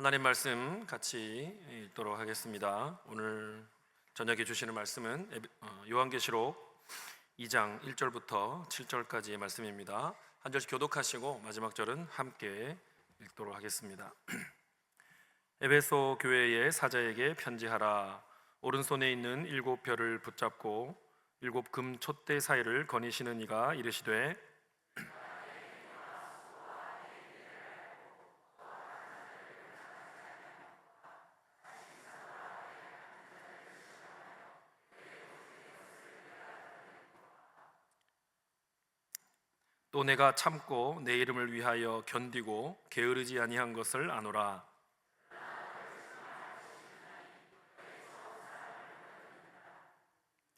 하나님 말씀 같이 읽도록 하겠습니다. 오늘 저녁에 주시는 말씀은 요한계시록 2장 1절부터 7절까지의 말씀입니다. 한 절씩 교독하시고 마지막 절은 함께 읽도록 하겠습니다. 에베소 교회의 사자에게 편지하라. 오른손에 있는 7별을 붙잡고 7 금 촛대 사이를 거니시는 이가 이르시되 또 내가 참고 내 이름을 위하여 견디고 게으르지 아니한 것을 아노라.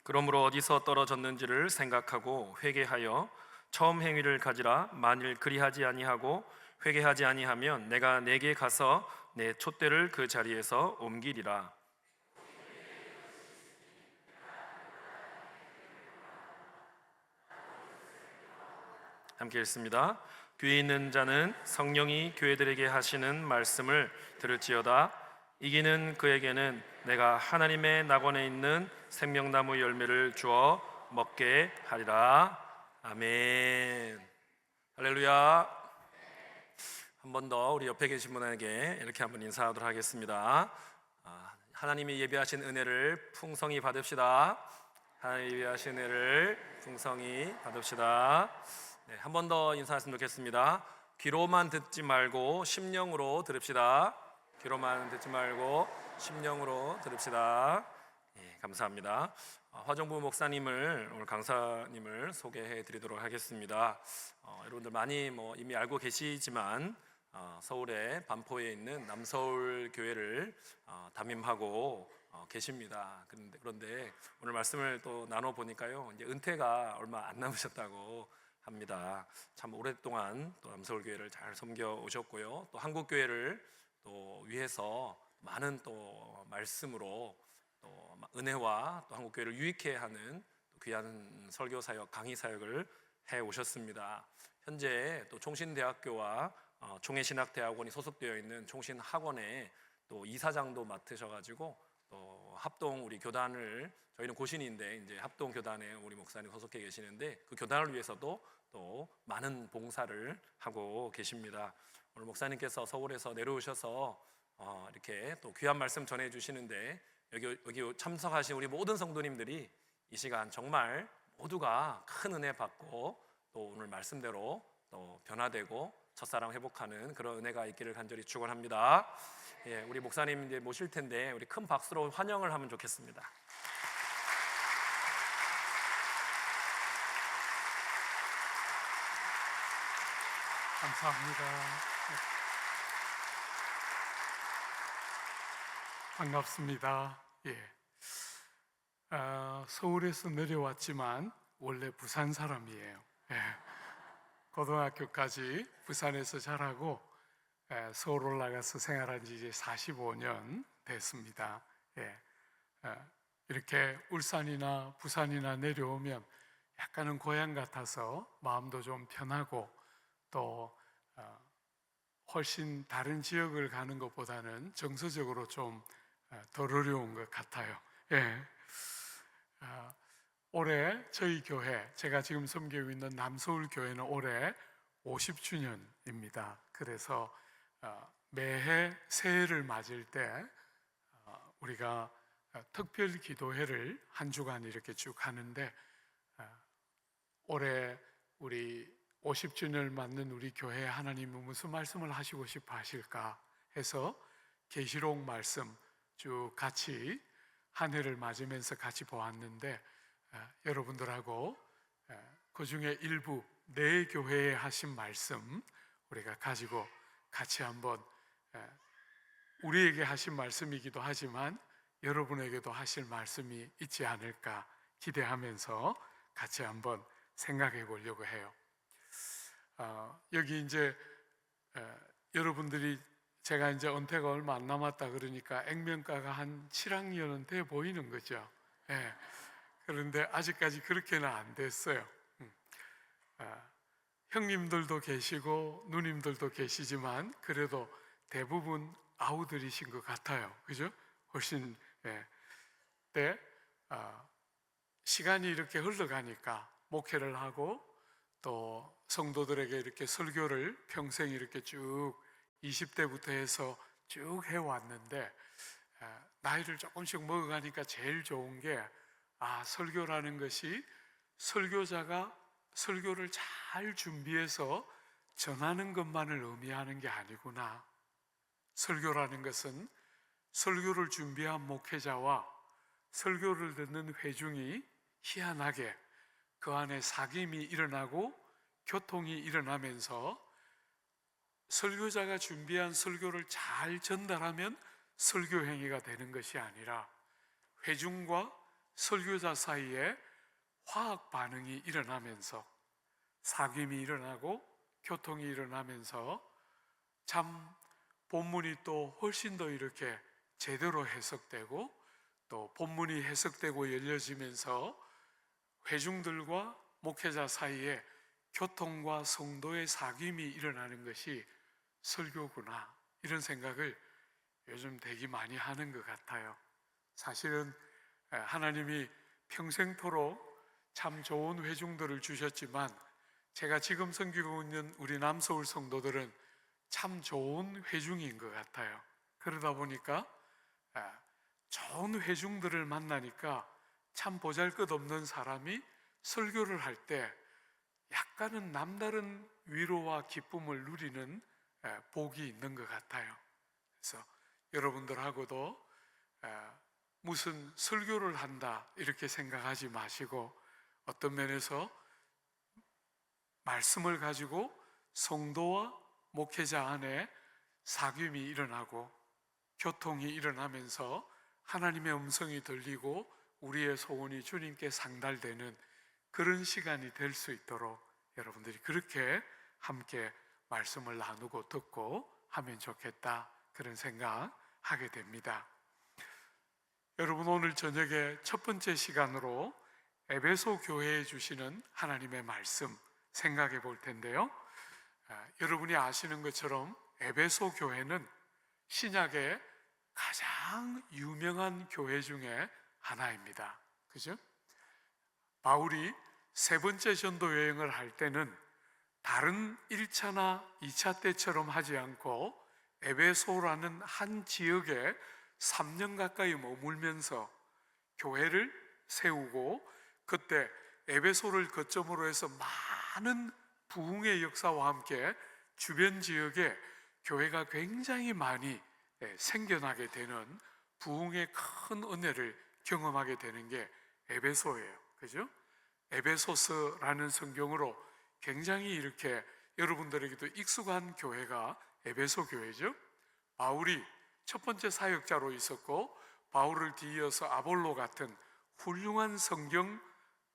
그러므로 어디서 떨어졌는지를 생각하고 회개하여 처음 행위를 가지라. 만일 그리하지 아니하고 회개하지 아니하면 내가 내게 가서 내 촛대를 그 자리에서 옮기리라. 함께 읽습니다. 귀에 있는 자는 성령이 교회들에게 하시는 말씀을 들을지어다. 이기는 그에게는 내가 하나님의 낙원에 있는 생명나무 열매를 주어 먹게 하리라. 아멘. 할렐루야. 한 번 더 우리 옆에 계신 분에게 이렇게 한번 인사하도록 하겠습니다. 하나님이 예비하신 은혜를 풍성히 받읍시다. 하나님이 예비하신 은혜를 풍성히 받읍시다. 네, 한 번 더 인사했으면 좋겠습니다. 귀로만 듣지 말고 심령으로 들읍시다. 귀로만 듣지 말고 심령으로 들읍시다. 네, 감사합니다. 화정부 목사님을 오늘 강사님을 소개해 드리도록 하겠습니다. 여러분들 많이 이미 알고 계시지만 서울의 반포에 있는 남서울 교회를 담임하고 계십니다. 그런데 오늘 말씀을 또 나눠 보니까요, 이제 은퇴가 얼마 안 남으셨다고 합니다. 참 오랫동안 또 남서울 교회를 잘 섬겨 오셨고요. 또 한국 교회를 또 위해서 많은 또 말씀으로 또 은혜와 또 한국 교회를 유익해 하는 귀한 설교 사역, 강의 사역을 해 오셨습니다. 현재 또 총신대학교와 총회신학대학원이 소속되어 있는 총신학원에 또 이사장도 맡으셔가지고 또 합동 우리 교단을, 저희는 고신인데 이제 합동 교단에 우리 목사님 소속해 계시는데 그 교단을 위해서도 또 많은 봉사를 하고 계십니다. 오늘 목사님께서 서울에서 내려오셔서 이렇게 또 귀한 말씀 전해 주시는데 여기 참석하신 우리 모든 성도님들이 이 시간 정말 모두가 큰 은혜 받고 또 오늘 말씀대로 또 변화되고 첫사랑 회복하는 그런 은혜가 있기를 간절히 축원합니다. 예, 우리 목사님 이제 모실 텐데 우리 큰 박수로 환영을 하면 좋겠습니다. 감사합니다. 반갑습니다. 서울에서 내려왔지만 원래 부산 사람이에요. 고등학교까지 부산에서 자라고 서울 올라가서 생활한 지 이제 45년 됐습니다. 이렇게 울산이나 부산이나 내려오면 약간은 고향 같아서 마음도 좀 편하고 또 훨씬 다른 지역을 가는 것보다는 정서적으로 좀 덜 어려운 것 같아요. 올해 저희 교회, 제가 지금 섬기고 있는 남서울 교회는 올해 50주년입니다. 그래서 매해 새해를 맞을 때 우리가 특별 기도회를 한 주간 이렇게 쭉 하는데 올해 우리 50주년을 맞는 우리 교회에 하나님은 무슨 말씀을 하시고 싶어 하실까 해서 계시록 말씀 쭉 같이 한 해를 맞으면서 같이 보았는데 여러분들하고 그 중에 일부 내 교회에 하신 말씀 우리가 가지고 같이 한번 우리에게 하신 말씀이기도 하지만 여러분에게도 하실 말씀이 있지 않을까 기대하면서 같이 한번 생각해 보려고 해요. 여기 이제 여러분들이 제가 이제 은퇴가 얼마 안 남았다 그러니까 액면가가 한 7학년은 돼 보이는 거죠. 그런데 아직까지 그렇게는 안 됐어요. 형님들도 계시고 누님들도 계시지만 그래도 대부분 아우들이신 것 같아요. 그죠? 훨씬 때 시간이 이렇게 흘러가니까 목회를 하고 또 성도들에게 이렇게 설교를 평생 이렇게 쭉 20대부터 해서 쭉 해왔는데 나이를 조금씩 먹어가니까 제일 좋은 게 설교라는 것이 설교자가 설교를 잘 준비해서 전하는 것만을 의미하는 게 아니구나. 설교라는 것은 설교를 준비한 목회자와 설교를 듣는 회중이 희한하게 그 안에 사귐이 일어나고 교통이 일어나면서 설교자가 준비한 설교를 잘 전달하면 설교 행위가 되는 것이 아니라 회중과 설교자 사이에 화학 반응이 일어나면서 사귐이 일어나고 교통이 일어나면서 참 본문이 또 훨씬 더 이렇게 제대로 해석되고 또 본문이 해석되고 열려지면서 회중들과 목회자 사이에 교통과 성도의 사귐이 일어나는 것이 설교구나, 이런 생각을 요즘 되게 많이 하는 것 같아요. 사실은 하나님이 평생토록 참 좋은 회중들을 주셨지만 제가 지금 섬기고 있는 우리 남서울 성도들은 참 좋은 회중인 것 같아요. 그러다 보니까 좋은 회중들을 만나니까 참 보잘것없는 사람이 설교를 할 때 약간은 남다른 위로와 기쁨을 누리는 복이 있는 것 같아요. 그래서 여러분들하고도 무슨 설교를 한다 이렇게 생각하지 마시고 어떤 면에서 말씀을 가지고 성도와 목회자 안에 사귐이 일어나고 교통이 일어나면서 하나님의 음성이 들리고 우리의 소원이 주님께 상달되는 그런 시간이 될 수 있도록 여러분들이 그렇게 함께 말씀을 나누고 듣고 하면 좋겠다, 그런 생각하게 됩니다. 여러분, 오늘 저녁에 첫 번째 시간으로 에베소 교회에 주시는 하나님의 말씀 생각해 볼 텐데요. 여러분이 아시는 것처럼 에베소 교회는 신약의 가장 유명한 교회 중에 하나입니다. 그죠? 바울이 세 번째 전도 여행을 할 때는 다른 1차나 2차 때처럼 하지 않고 에베소라는 한 지역에 3년 가까이 머물면서 교회를 세우고 그때 에베소를 거점으로 해서 많은 부흥의 역사와 함께 주변 지역에 교회가 굉장히 많이 생겨나게 되는 부흥의 큰 은혜를 경험하게 되는 게 에베소예요. 그죠? 에베소서라는 성경으로 굉장히 이렇게 여러분들에게도 익숙한 교회가 에베소 교회죠. 바울이 첫 번째 사역자로 있었고 바울을 뒤이어서 아볼로 같은 훌륭한 성경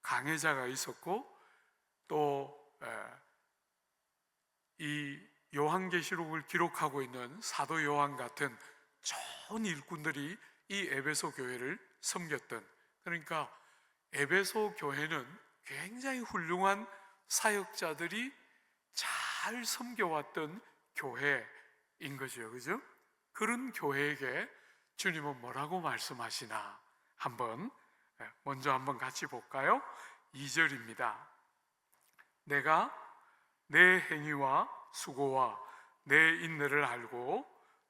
강해자가 있었고 또 이 요한계시록을 기록하고 있는 사도 요한 같은 좋은 일꾼들이 이 에베소 교회를 섬겼던, 그러니까 에베소 교회는 굉장히 훌륭한 사역자들이 잘 섬겨왔던 교회인 거죠. 그죠? 그런 교회에게 주님은 뭐라고 말씀하시나 먼저 한번 같이 볼까요? 2절입니다. 내가 내 행위와 수고와 내 인내를 알고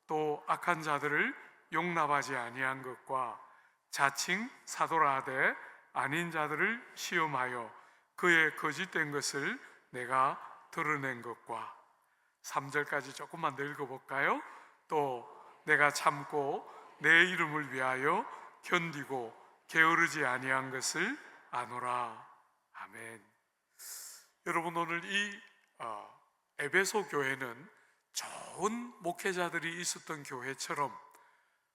또 악한 자들을 용납하지 아니한 것과 자칭 사도라 하되 아닌 자들을 시험하여 그의 거짓된 것을 내가 드러낸 것과 3절까지 조금만 더 읽어볼까요? 또 내가 참고 내 이름을 위하여 견디고 게으르지 아니한 것을 아노라. 아멘. 여러분, 오늘 이 에베소 교회는 좋은 목회자들이 있었던 교회처럼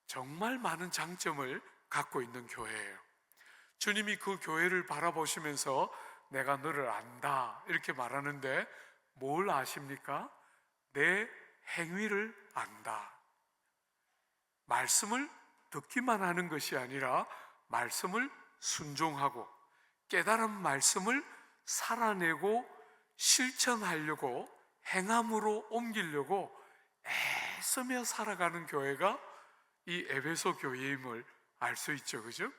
정말 많은 장점을 갖고 있는 교회예요. 주님이 그 교회를 바라보시면서 내가 너를 안다 이렇게 말하는데 뭘 아십니까? 내 행위를 안다. 말씀을 듣기만 하는 것이 아니라 말씀을 순종하고 깨달은 말씀을 살아내고 실천하려고 행함으로 옮기려고 애쓰며 살아가는 교회가 이 에베소 교회임을 알 수 있죠. 그죠?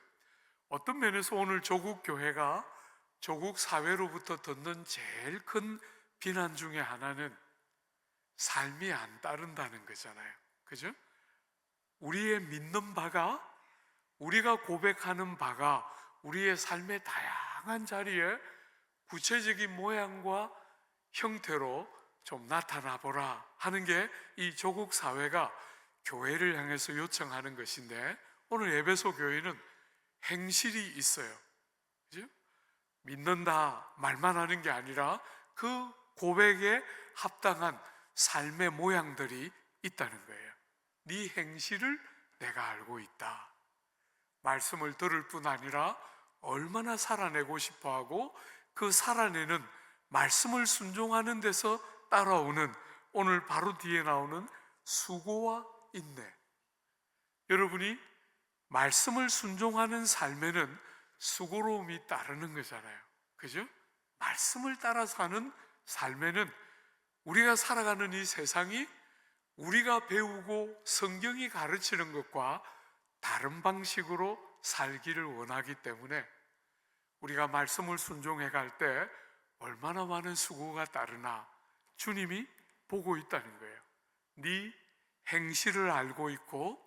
어떤 면에서 오늘 조국 교회가 조국 사회로부터 듣는 제일 큰 비난 중에 하나는 삶이 안 따른다는 거잖아요. 그죠? 우리의 믿는 바가, 우리가 고백하는 바가 우리의 삶의 다양한 자리에 구체적인 모양과 형태로 좀 나타나 보라 하는 게 이 조국 사회가 교회를 향해서 요청하는 것인데, 오늘 에베소 교회는 행실이 있어요. 그죠? 믿는다 말만 하는 게 아니라 그 고백에 합당한 삶의 모양들이 있다는 거예요. 네 행실을 내가 알고 있다. 말씀을 들을 뿐 아니라 얼마나 살아내고 싶어하고 그 살아내는 말씀을 순종하는 데서 따라오는 오늘 바로 뒤에 나오는 수고와 인내. 여러분이 말씀을 순종하는 삶에는 수고로움이 따르는 거잖아요. 그죠? 말씀을 따라 사는 삶에는 우리가 살아가는 이 세상이 우리가 배우고 성경이 가르치는 것과 다른 방식으로 살기를 원하기 때문에 우리가 말씀을 순종해 갈 때 얼마나 많은 수고가 따르나 주님이 보고 있다는 거예요. 네 행실을 알고 있고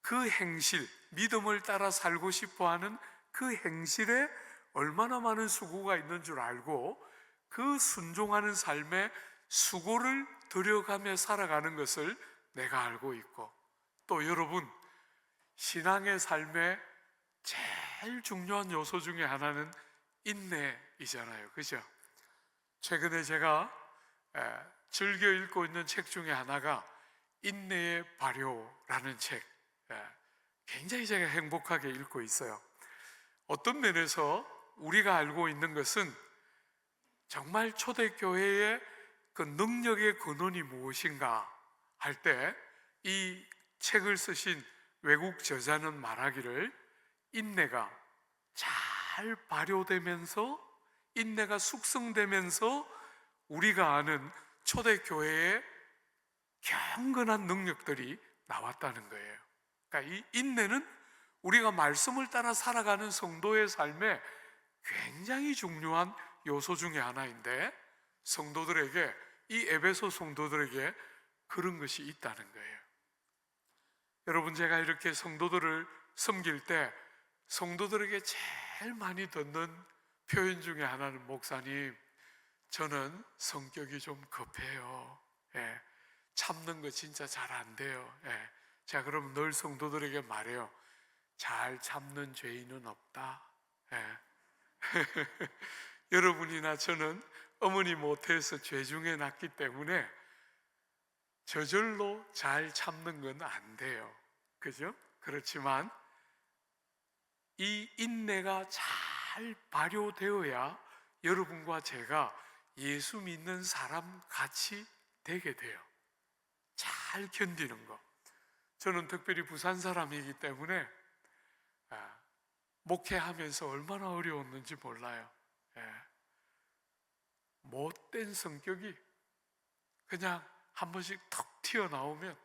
그 행실, 믿음을 따라 살고 싶어하는 그 행실에 얼마나 많은 수고가 있는 줄 알고 그 순종하는 삶에 수고를 들여가며 살아가는 것을 내가 알고 있고, 또 여러분, 신앙의 삶에 제일 중요한 요소 중에 하나는 인내이잖아요. 그죠? 최근에 제가 즐겨 읽고 있는 책 중에 하나가 인내의 발효라는 책, 굉장히 제가 행복하게 읽고 있어요. 어떤 면에서 우리가 알고 있는 것은 정말 초대교회의 그 능력의 근원이 무엇인가 할 때 이 책을 쓰신 외국 저자는 말하기를 인내가 잘 발효되면서 인내가 숙성되면서 우리가 아는 초대교회의 경건한 능력들이 나왔다는 거예요. 그러니까 이 인내는 우리가 말씀을 따라 살아가는 성도의 삶에 굉장히 중요한 요소 중에 하나인데, 성도들에게, 이 에베소 성도들에게 그런 것이 있다는 거예요. 여러분, 제가 이렇게 성도들을 섬길 때 성도들에게 제일 많이 듣는 표현 중에 하나는, 목사님, 저는 성격이 좀 급해요. 참는 거 진짜 잘 안 돼요. 자, 그럼 늘 성도들에게 말해요. 잘 참는 죄인은 없다. 여러분이나 저는 어머니 모태에서 죄 중에 났기 때문에 저절로 잘 참는 건 안 돼요. 그죠? 그렇지만 이 인내가 잘 발효되어야 여러분과 제가 예수 믿는 사람 같이 되게 돼요. 잘 견디는 거. 저는 특별히 부산 사람이기 때문에 목회하면서 얼마나 어려웠는지 몰라요. 못된 성격이 그냥 한 번씩 턱 튀어나오면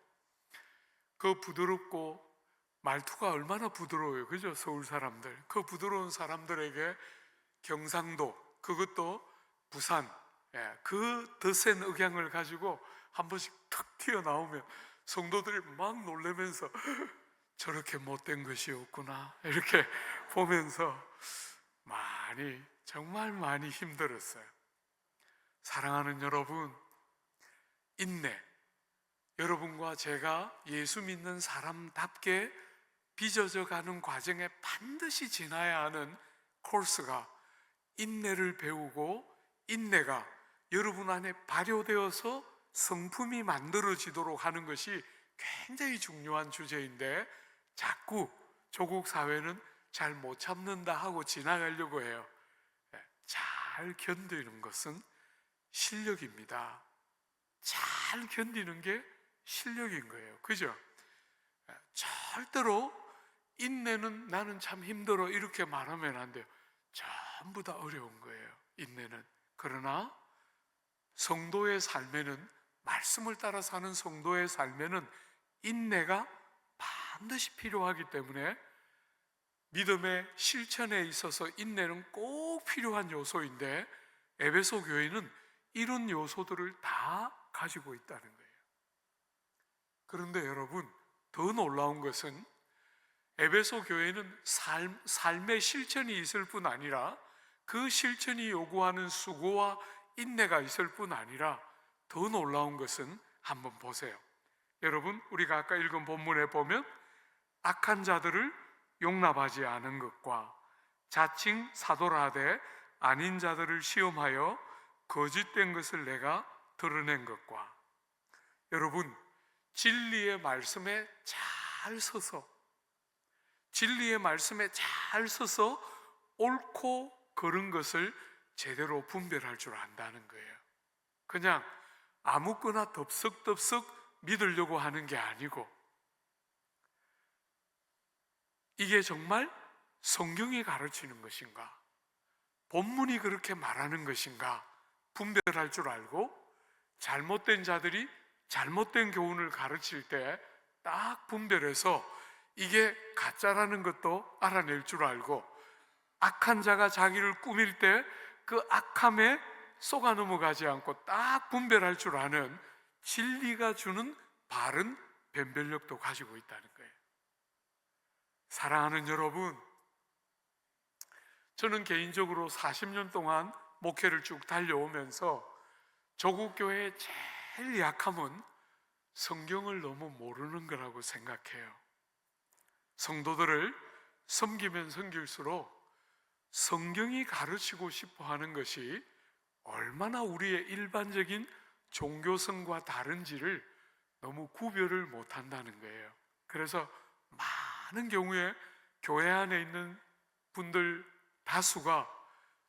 그 부드럽고, 말투가 얼마나 부드러워요. 그죠? 서울 사람들. 그 부드러운 사람들에게 경상도, 그것도 부산, 그 더 센 억양을 가지고 한 번씩 턱 튀어나오면 성도들이 막 놀라면서 저렇게 못된 것이 없구나 이렇게 보면서 많이, 정말 많이 힘들었어요. 사랑하는 여러분, 인내, 여러분과 제가 예수 믿는 사람답게 빚어져 가는 과정에 반드시 지나야 하는 코스가 인내를 배우고, 인내가 여러분 안에 발효되어서 성품이 만들어지도록 하는 것이 굉장히 중요한 주제인데, 자꾸 조국 사회는 잘 못 참는다 하고 지나가려고 해요. 잘 견디는 것은 실력입니다. 잘 견디는 게 실력인 거예요. 그죠? 절대로 인내는 나는 참 힘들어 이렇게 말하면 안 돼요. 전부 다 어려운 거예요, 인내는. 그러나 성도의 삶에는 말씀을 따라 사는 성도의 삶에는 인내가 반드시 필요하기 때문에 믿음의 실천에 있어서 인내는 꼭 필요한 요소인데 에베소 교회는 이런 요소들을 다 가지고 있다는 거예요. 그런데 여러분, 더 놀라운 것은 에베소 교회는 삶의 실천이 있을 뿐 아니라 그 실천이 요구하는 수고와 인내가 있을 뿐 아니라 더 놀라운 것은 한번 보세요. 여러분, 우리가 아까 읽은 본문에 보면 악한 자들을 용납하지 않은 것과 자칭 사도라 하되 아닌 자들을 시험하여 거짓된 것을 내가 드러낸 것과, 여러분, 진리의 말씀에 잘 서서 옳고 그른 것을 제대로 분별할 줄 안다는 거예요. 그냥 아무거나 덥석덥석 믿으려고 하는 게 아니고, 이게 정말 성경이 가르치는 것인가, 본문이 그렇게 말하는 것인가 분별할 줄 알고, 잘못된 자들이 잘못된 교훈을 가르칠 때 딱 분별해서 이게 가짜라는 것도 알아낼 줄 알고, 악한 자가 자기를 꾸밀 때 그 악함에 속아 넘어가지 않고 딱 분별할 줄 아는 진리가 주는 바른 변별력도 가지고 있다는 거예요. 사랑하는 여러분, 저는 개인적으로 40년 동안 목회를 쭉 달려오면서 조국 교회의 제일 약함은 성경을 너무 모르는 거라고 생각해요. 성도들을 섬기면 섬길수록 성경이 가르치고 싶어 하는 것이 얼마나 우리의 일반적인 종교성과 다른지를 너무 구별을 못 한다는 거예요. 그래서 많은 경우에 교회 안에 있는 분들 다수가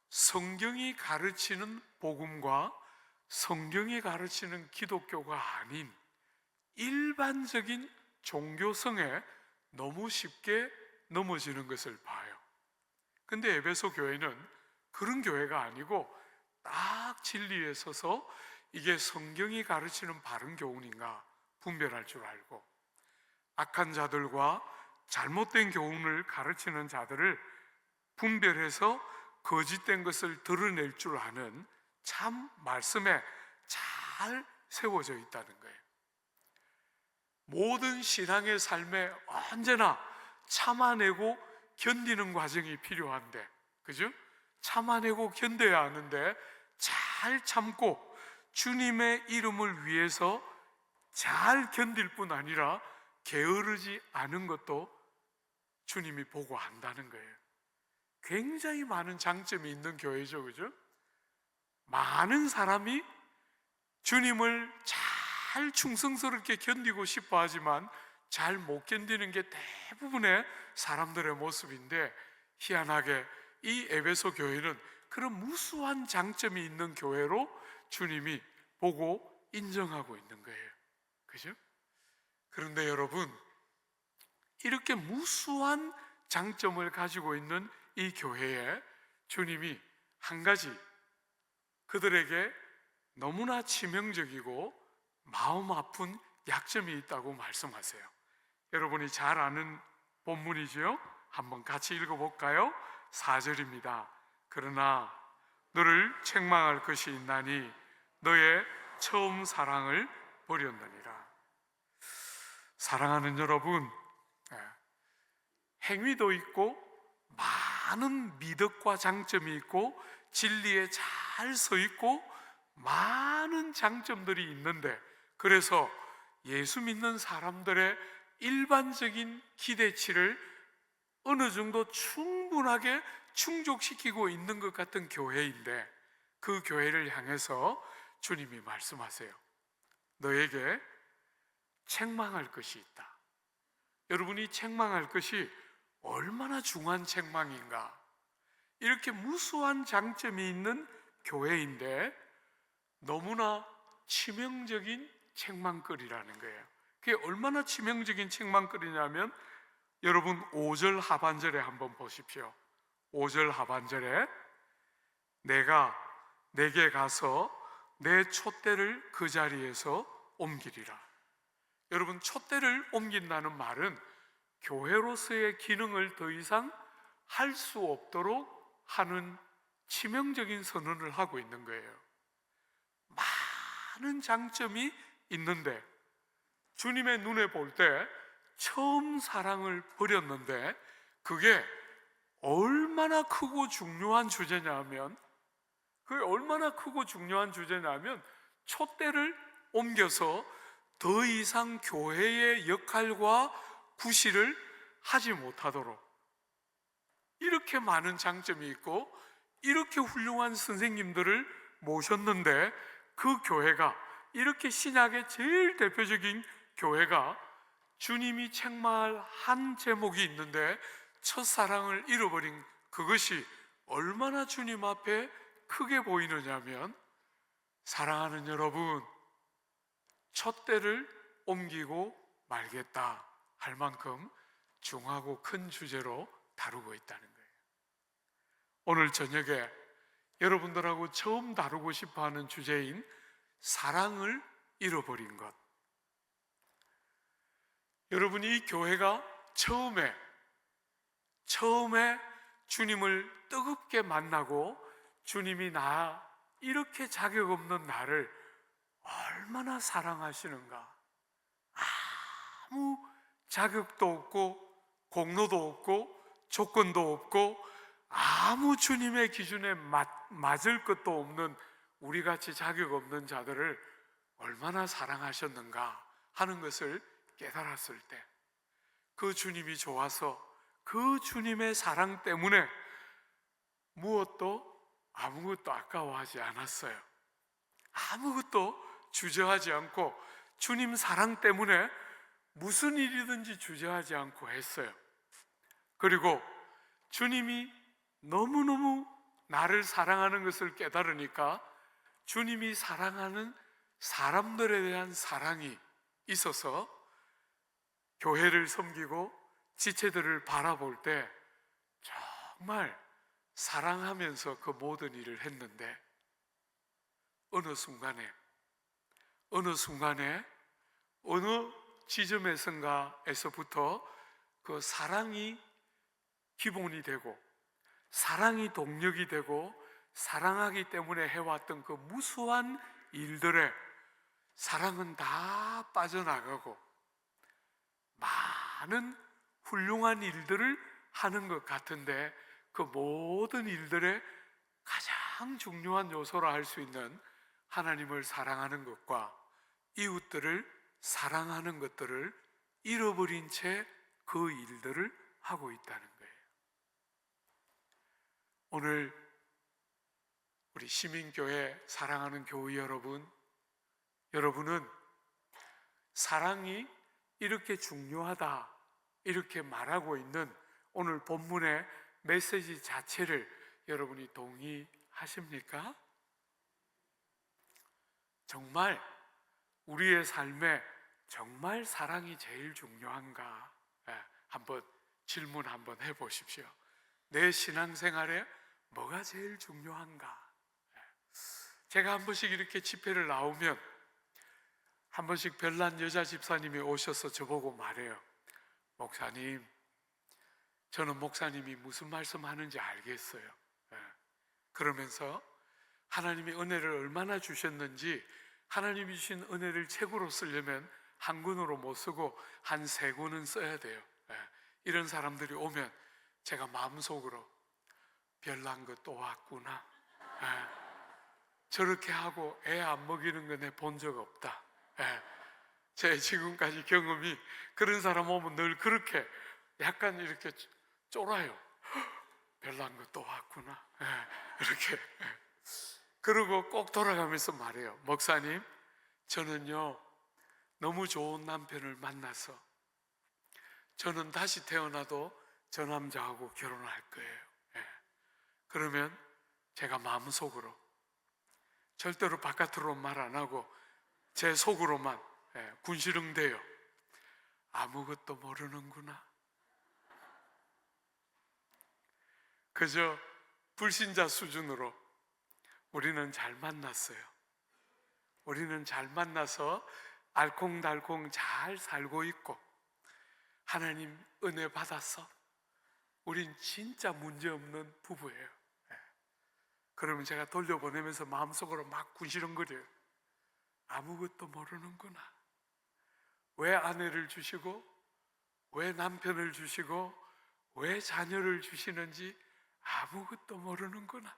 성경이 가르치는 복음과 성경이 가르치는 기독교가 아닌 일반적인 종교성에 너무 쉽게 넘어지는 것을 봐요. 근데 에베소 교회는 그런 교회가 아니고 딱 진리에 서서 이게 성경이 가르치는 바른 교훈인가 분별할 줄 알고, 악한 자들과 잘못된 교훈을 가르치는 자들을 분별해서 거짓된 것을 드러낼 줄 아는 참 말씀에 잘 세워져 있다는 거예요. 모든 신앙의 삶에 언제나 참아내고 견디는 과정이 필요한데, 그죠? 참아내고 견뎌야 하는데 잘 참고 주님의 이름을 위해서 잘 견딜 뿐 아니라 게으르지 않은 것도 주님이 보고 안다는 거예요. 굉장히 많은 장점이 있는 교회죠, 그죠? 많은 사람이 주님을 잘 충성스럽게 견디고 싶어 하지만 잘 못 견디는 게 대부분의 사람들의 모습인데, 희한하게 이 에베소 교회는 그런 무수한 장점이 있는 교회로 주님이 보고 인정하고 있는 거예요. 그죠? 그런데 여러분, 이렇게 무수한 장점을 가지고 있는 이 교회에 주님이 한 가지 그들에게 너무나 치명적이고 마음 아픈 약점이 있다고 말씀하세요. 여러분이 잘 아는 본문이죠? 한번 같이 읽어볼까요? 4절입니다. 그러나 너를 책망할 것이 있나니 너의 처음 사랑을 버렸느니라. 사랑하는 여러분, 행위도 있고 많은 미덕과 장점이 있고 진리에 잘 서 있고 많은 장점들이 있는데, 그래서 예수 믿는 사람들의 일반적인 기대치를 어느 정도 충분하게 충족시키고 있는 것 같은 교회인데, 그 교회를 향해서 주님이 말씀하세요. 너에게 책망할 것이 있다. 여러분이 책망할 것이 얼마나 중요한 책망인가. 이렇게 무수한 장점이 있는 교회인데 너무나 치명적인 책망거리라는 거예요. 그게 얼마나 치명적인 책망거리냐면, 여러분 5절 하반절에 한번 보십시오. 5절 하반절에 내가 내게 가서 내 촛대를 그 자리에서 옮기리라. 여러분, 촛대를 옮긴다는 말은 교회로서의 기능을 더 이상 할 수 없도록 하는 치명적인 선언을 하고 있는 거예요. 많은 장점이 있는데 주님의 눈에 볼 때 처음 사랑을 버렸는데 그게 얼마나 크고 중요한 주제냐면 촛대를 옮겨서 더 이상 교회의 역할과 구실을 하지 못하도록, 이렇게 많은 장점이 있고 이렇게 훌륭한 선생님들을 모셨는데 그 교회가, 이렇게 신약의 제일 대표적인 교회가 주님이 책망한 제목이 있는데 첫사랑을 잃어버린 그것이 얼마나 주님 앞에 크게 보이느냐면, 사랑하는 여러분, 촛대를 옮기고 말겠다 할 만큼 중하고 큰 주제로 다루고 있다는 거예요. 오늘 저녁에 여러분들하고 처음 다루고 싶어하는 주제인 사랑을 잃어버린 것. 여러분이 이 교회가 처음에 주님을 뜨겁게 만나고 주님이 나 이렇게 자격 없는 나를 얼마나 사랑하시는가, 아무 자격도 없고 공로도 없고 조건도 없고 아무 주님의 기준에 맞을 것도 없는 우리같이 자격 없는 자들을 얼마나 사랑하셨는가 하는 것을 깨달았을 때, 그 주님이 좋아서 그 주님의 사랑 때문에 아무것도 아까워하지 않았어요. 아무것도 주저하지 않고 주님 사랑 때문에 무슨 일이든지 주저하지 않고 했어요. 그리고 주님이 너무너무 나를 사랑하는 것을 깨달으니까 주님이 사랑하는 사람들에 대한 사랑이 있어서 교회를 섬기고 지체들을 바라볼 때 정말 사랑하면서 그 모든 일을 했는데, 어느 순간에 어느 지점에선가에서부터 그 사랑이 기본이 되고 사랑이 동력이 되고 사랑하기 때문에 해왔던 그 무수한 일들에 사랑은 다 빠져나가고 많은 훌륭한 일들을 하는 것 같은데, 그 모든 일들의 가장 중요한 요소라 할 수 있는 하나님을 사랑하는 것과 이웃들을 사랑하는 것들을 잃어버린 채 그 일들을 하고 있다는 거예요. 오늘 우리 시민교회 사랑하는 교회 여러분은 사랑이 이렇게 중요하다 이렇게 말하고 있는 오늘 본문의 메시지 자체를 여러분이 동의하십니까? 정말 우리의 삶에 정말 사랑이 제일 중요한가? 한번 질문 한번 해보십시오. 내 신앙생활에 뭐가 제일 중요한가? 제가 한 번씩 이렇게 집회를 나오면 한 번씩 별난 여자 집사님이 오셔서 저보고 말해요. 목사님, 저는 목사님이 무슨 말씀하는지 알겠어요. 그러면서 하나님이 은혜를 얼마나 주셨는지, 하나님이 주신 은혜를 책으로 쓰려면 한 권으로 못 쓰고 한 3권은 써야 돼요. 이런 사람들이 오면 제가 마음속으로 별난 거 또 왔구나, 저렇게 하고 애 안 먹이는 거 내 본 적 없다. 제 지금까지 경험이, 그런 사람 오면 늘 그렇게 약간 이렇게 쫄아요. 별난 거 또 왔구나, 이렇게. 그리고 꼭 돌아가면서 말해요. 목사님, 저는요 너무 좋은 남편을 만나서 저는 다시 태어나도 저 남자하고 결혼할 거예요. 그러면 제가 마음속으로, 절대로 바깥으로 말 안 하고 제 속으로만 군시렁대요. 아무것도 모르는구나. 그저 불신자 수준으로 우리는 잘 만났어요. 우리는 잘 만나서 알콩달콩 잘 살고 있고 하나님 은혜 받아서 우린 진짜 문제없는 부부예요. 그러면 제가 돌려보내면서 마음속으로 막 군시렁거려요. 아무것도 모르는구나. 왜 아내를 주시고 왜 남편을 주시고 왜 자녀를 주시는지 아무것도 모르는구나.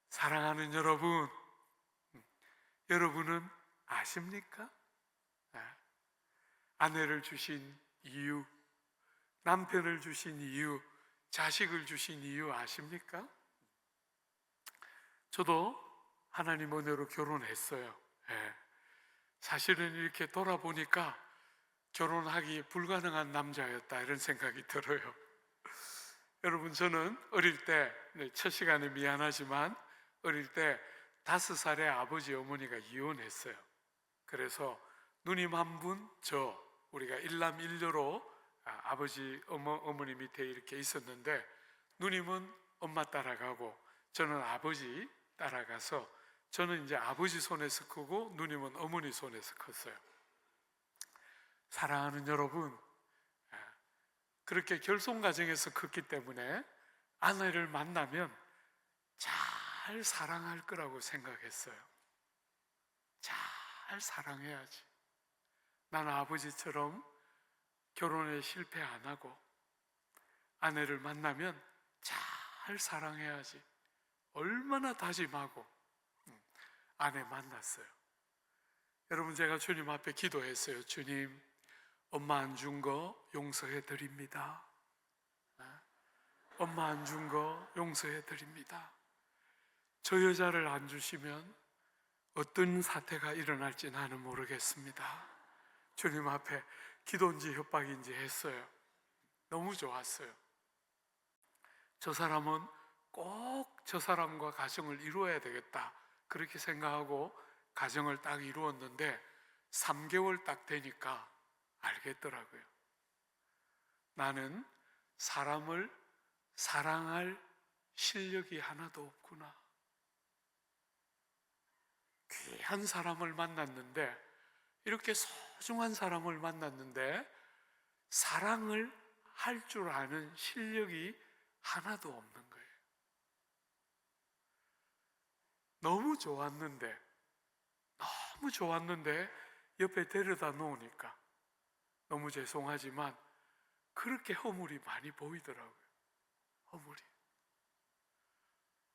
사랑하는 여러분, 여러분은 아십니까? 아내를 주신 이유, 남편을 주신 이유, 자식을 주신 이유 아십니까? 저도 하나님 은혜로 결혼했어요. 사실은 이렇게 돌아보니까 결혼하기 불가능한 남자였다 이런 생각이 들어요. 여러분, 저는 어릴 때, 첫 시간에 미안하지만 어릴 때 5살에 아버지 어머니가 이혼했어요. 그래서 누님 한 분, 우리가 일남일녀로 아버지 어머니 밑에 이렇게 있었는데, 누님은 엄마 따라가고 저는 아버지 따라가서, 저는 이제 아버지 손에서 크고 누님은 어머니 손에서 컸어요. 사랑하는 여러분, 그렇게 결손 과정에서 컸기 때문에 아내를 만나면 잘 사랑할 거라고 생각했어요. 잘 사랑해야지. 나는 아버지처럼 결혼에 실패 안 하고 아내를 만나면 잘 사랑해야지. 얼마나 다짐하고 아내 만났어요. 여러분, 제가 주님 앞에 기도했어요. 주님, 엄마 안 준 거 용서해 드립니다. 엄마 안 준 거 용서해 드립니다. 저 여자를 안 주시면 어떤 사태가 일어날지 나는 모르겠습니다. 주님 앞에 기도인지 협박인지 했어요. 너무 좋았어요. 저 사람은 꼭 저 사람과 가정을 이루어야 되겠다, 그렇게 생각하고 가정을 딱 이루었는데 3개월 딱 되니까 알겠더라고요. 나는 사람을 사랑할 실력이 하나도 없구나. 귀한 사람을 만났는데, 이렇게 소중한 사람을 만났는데 사랑을 할 줄 아는 실력이 하나도 없는 거예요. 너무 좋았는데 옆에 데려다 놓으니까 너무 죄송하지만 그렇게 허물이 많이 보이더라고요. 허물이.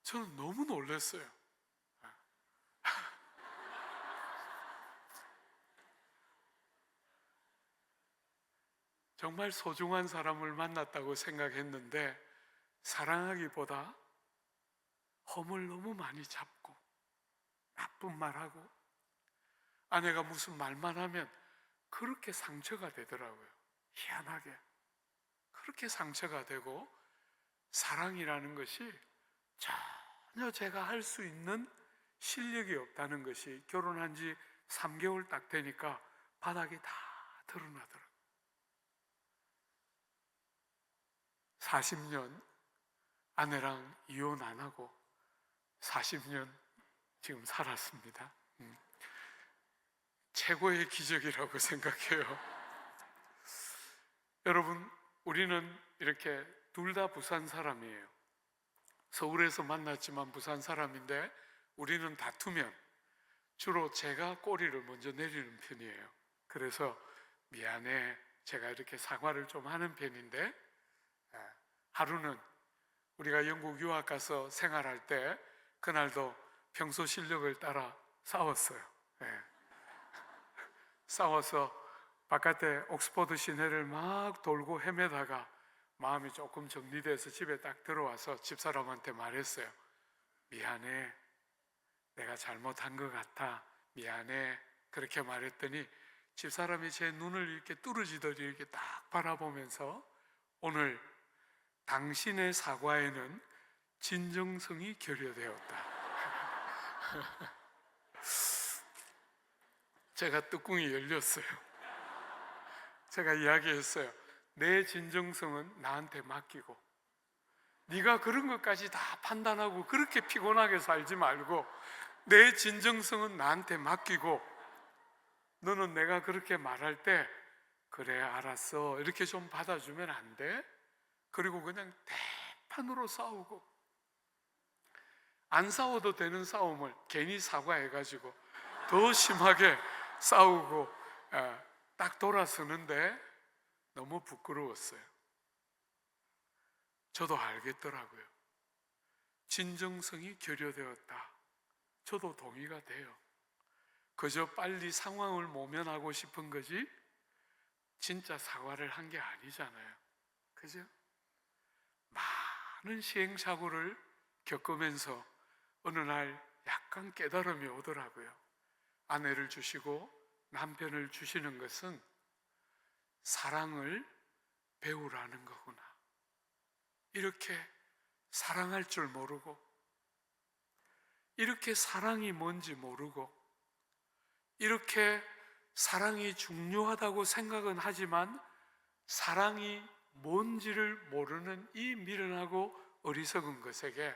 저는 너무 놀랐어요. 정말 소중한 사람을 만났다고 생각했는데 사랑하기보다 허물 너무 많이 잡고 나쁜 말하고, 아내가 무슨 말만 하면 그렇게 상처가 되더라고요. 희한하게 그렇게 상처가 되고, 사랑이라는 것이 전혀 제가 할 수 있는 실력이 없다는 것이 결혼한 지 3개월 딱 되니까 바닥에 다 드러나더라고요. 40년 아내랑 이혼 안 하고 40년 지금 살았습니다. 최고의 기적이라고 생각해요. 여러분, 우리는 이렇게 둘 다 부산 사람이에요. 서울에서 만났지만 부산 사람인데, 우리는 다투면 주로 제가 꼬리를 먼저 내리는 편이에요. 그래서 미안해, 제가 이렇게 사과를 좀 하는 편인데, 하루는 우리가 영국 유학 가서 생활할 때 그날도 평소 실력을 따라 싸웠어요. 싸워서 바깥에 옥스퍼드 시내를 막 돌고 헤매다가 마음이 조금 정리돼서 집에 딱 들어와서 집사람한테 말했어요. 미안해, 내가 잘못한 것 같아, 미안해, 그렇게 말했더니 집사람이 제 눈을 이렇게 뚫어지더니 이렇게 딱 바라보면서, 오늘 당신의 사과에는 진정성이 결여되었다. 제가 뚜껑이 열렸어요. 제가 이야기했어요. 내 진정성은 나한테 맡기고 네가 그런 것까지 다 판단하고 그렇게 피곤하게 살지 말고 내 진정성은 나한테 맡기고 너는 내가 그렇게 말할 때 그래 알았어 이렇게 좀 받아주면 안 돼? 그리고 그냥 대판으로 싸우고 안 싸워도 되는 싸움을 괜히 사과해가지고 더 심하게 싸우고 딱 돌아서는데 너무 부끄러웠어요. 저도 알겠더라고요. 진정성이 결여되었다. 저도 동의가 돼요. 그저 빨리 상황을 모면하고 싶은 거지 진짜 사과를 한 게 아니잖아요. 그죠? 많은 시행착오를 겪으면서 어느 날 약간 깨달음이 오더라고요. 아내를 주시고 남편을 주시는 것은 사랑을 배우라는 거구나. 이렇게 사랑할 줄 모르고 이렇게 사랑이 뭔지 모르고 이렇게 사랑이 중요하다고 생각은 하지만 사랑이 뭔지를 모르는 이 미련하고 어리석은 것에게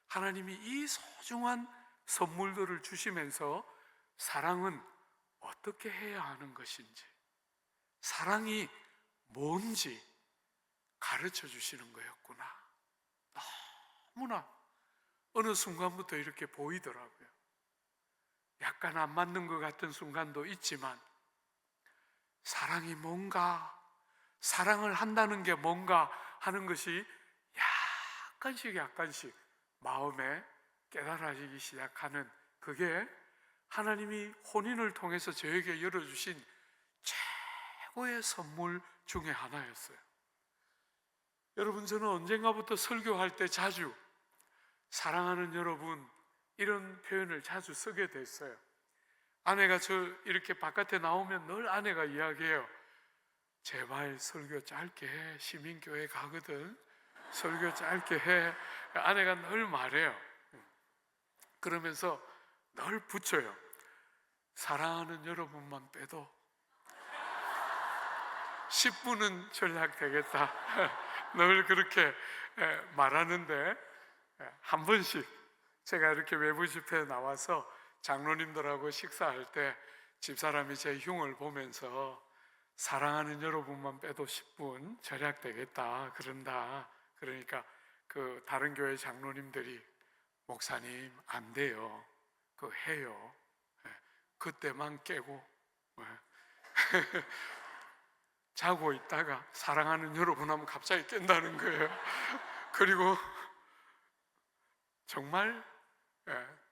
하나님이 이 소중한 선물들을 주시면서 사랑은 어떻게 해야 하는 것인지 사랑이 뭔지 가르쳐 주시는 거였구나. 너무나 어느 순간부터 이렇게 보이더라고요. 약간 안 맞는 것 같은 순간도 있지만 사랑이 뭔가, 사랑을 한다는 게 뭔가 하는 것이 약간씩 마음에 깨달아지기 시작하는 그게 하나님이 혼인을 통해서 저에게 열어주신 최고의 선물 중에 하나였어요. 여러분, 저는 언젠가부터 설교할 때 자주 사랑하는 여러분 이런 표현을 자주 쓰게 됐어요. 아내가 저 이렇게 바깥에 나오면 늘 아내가 이야기해요. 제발 설교 짧게 해. 시민교회 가거든. 설교 짧게 해. 아내가 늘 말해요. 그러면서 늘 붙여요. 사랑하는 여러분만 빼도 10분은 전략되겠다. 늘 그렇게 말하는데 한 번씩 제가 이렇게 외부 집회에 나와서 장로님들하고 식사할 때 집사람이 제 흉을 보면서 사랑하는 여러분만 빼도 10분 절약되겠다 그런다. 그러니까 그 다른 교회 장로님들이 목사님 안 돼요. 그거 해요. 그때만 깨고 자고 있다가 사랑하는 여러분 하면 갑자기 깬다는 거예요. 그리고 정말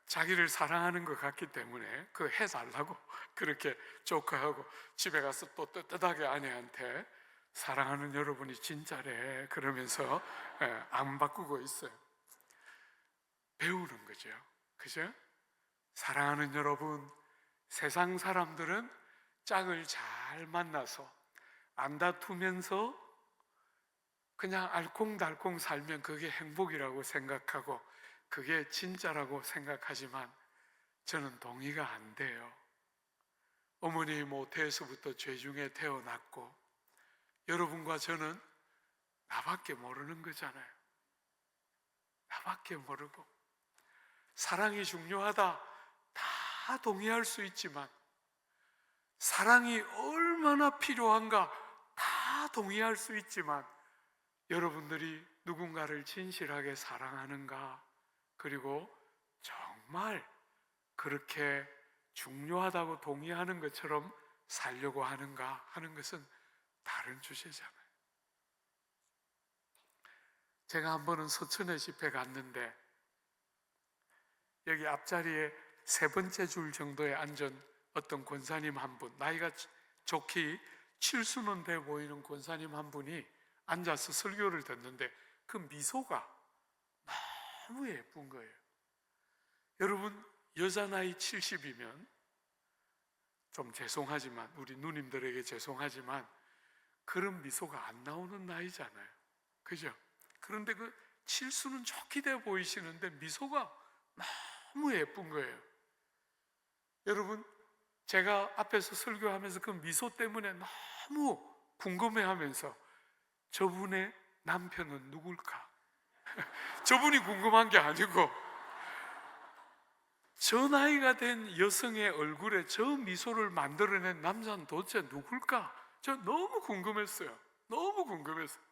자기를 사랑하는 것 같기 때문에 그 해달라고 그렇게 조카하고 집에 가서 또 떳떳하게 아내한테 사랑하는 여러분이 진짜래 그러면서 안 바꾸고 있어요. 배우는 거죠. 그죠? 사랑하는 여러분, 세상 사람들은 짝을 잘 만나서 안 다투면서 그냥 알콩달콩 살면 그게 행복이라고 생각하고 그게 진짜라고 생각하지만 저는 동의가 안 돼요. 어머니 모태에서부터 죄중에 태어났고 여러분과 저는 나밖에 모르는 거잖아요. 나밖에 모르고 사랑이 중요하다 다 동의할 수 있지만 사랑이 얼마나 필요한가 다 동의할 수 있지만 여러분들이 누군가를 진실하게 사랑하는가 그리고 정말 그렇게 중요하다고 동의하는 것처럼 살려고 하는가 하는 것은 다른 주제잖아요. 제가 한 번은 서천에 집회 갔는데 여기 앞자리에 세 번째 줄 정도에 앉은 어떤 권사님 한 분, 나이가 좋게 칠수는 돼 보이는 권사님 한 분이 앉아서 설교를 듣는데 그 미소가 너무 예쁜 거예요. 여러분, 여자 나이 70이면 좀 죄송하지만 우리 누님들에게 죄송하지만 그런 미소가 안 나오는 나이잖아요. 그죠? 그런데 그 칠수는 좋게 돼 보이시는데 미소가 너무 예쁜 거예요. 여러분, 제가 앞에서 설교하면서 그 미소 때문에 너무 궁금해하면서 저분의 남편은 누굴까? 저분이 궁금한 게 아니고 저 나이가 된 여성의 얼굴에 저 미소를 만들어낸 남자는 도대체 누굴까? 저 너무 궁금했어요. 너무 궁금했어요.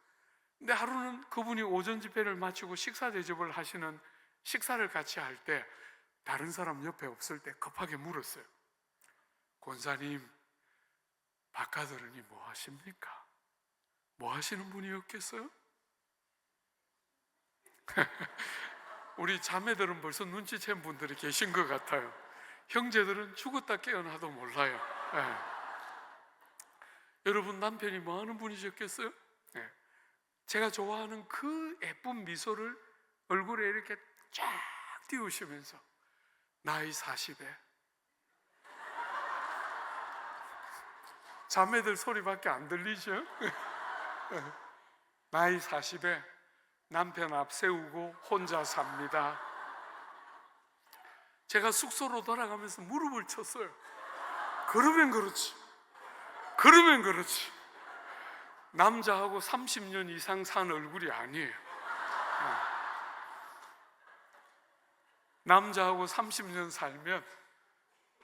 근데 하루는 그분이 오전 집회를 마치고 식사 대접을 하시는 식사를 같이 할 때 다른 사람 옆에 없을 때 급하게 물었어요. 권사님, 바깥으로니 뭐 하십니까? 뭐 하시는 분이었겠어요? 우리 자매들은 벌써 눈치챈 분들이 계신 것 같아요. 형제들은 죽었다 깨어나도 몰라요. 예. 여러분, 남편이 뭐 하는 분이셨겠어요? 예. 제가 좋아하는 그 예쁜 미소를 얼굴에 이렇게 쫙 띄우시면서 나이 40에 자매들 소리밖에 안 들리죠? 나이 40에 남편 앞세우고 혼자 삽니다. 제가 숙소로 돌아가면서 무릎을 쳤어요. 그러면 그렇지. 그러면 그렇지. 남자하고 30년 이상 산 얼굴이 아니에요. 남자하고 30년 살면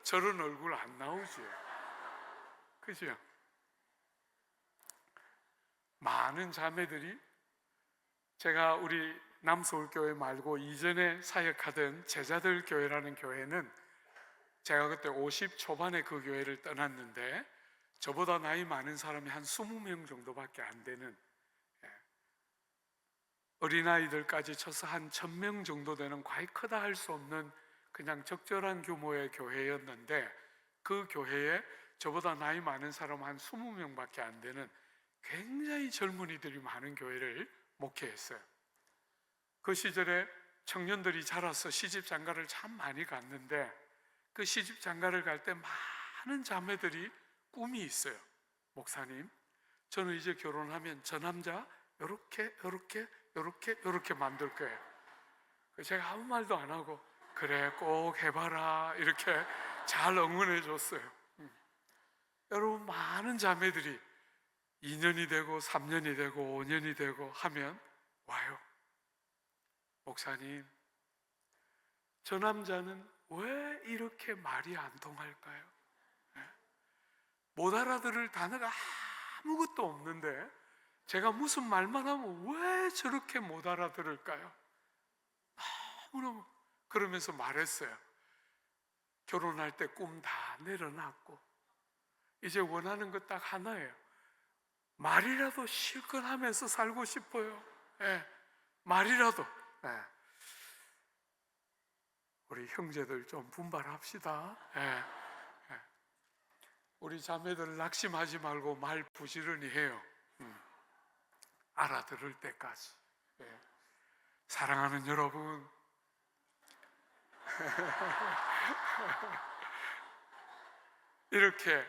저런 얼굴 안 나오지. 그죠? 많은 자매들이, 제가 우리 남서울교회 말고 이전에 사역하던 제자들 교회라는 교회는 제가 그때 50 초반에 그 교회를 떠났는데 저보다 나이 많은 사람이 한 20명 정도밖에 안 되는, 어린아이들까지 쳐서 한 1000명 정도 되는 과히 크다 할 수 없는 그냥 적절한 규모의 교회였는데, 그 교회에 저보다 나이 많은 사람 한 20명밖에 안 되는 굉장히 젊은이들이 많은 교회를 목회했어요. 그 시절에 청년들이 자라서 시집 장가를 참 많이 갔는데, 그 시집 장가를 갈 때 많은 자매들이 꿈이 있어요. 목사님, 저는 이제 결혼하면 저 남자 요렇게 만들 거예요. 제가 아무 말도 안 하고 그래 꼭 해봐라 이렇게 잘 응원해 줬어요. 여러분, 많은 자매들이 2년이 되고 3년이 되고 5년이 되고 하면 와요. 목사님, 저 남자는 왜 이렇게 말이 안 통할까요? 못 알아들을 단어가 아무것도 없는데 제가 무슨 말만 하면 왜 저렇게 못 알아들을까요? 너무너무. 그러면서 말했어요. 결혼할 때 꿈 다 내려놨고 이제 원하는 것 딱 하나예요. 말이라도 실컷 하면서 살고 싶어요. 말이라도. 우리 형제들 좀 분발합시다. 우리 자매들 낙심하지 말고 말 부지런히 해요. 알아들을 때까지. 사랑하는 여러분, 이렇게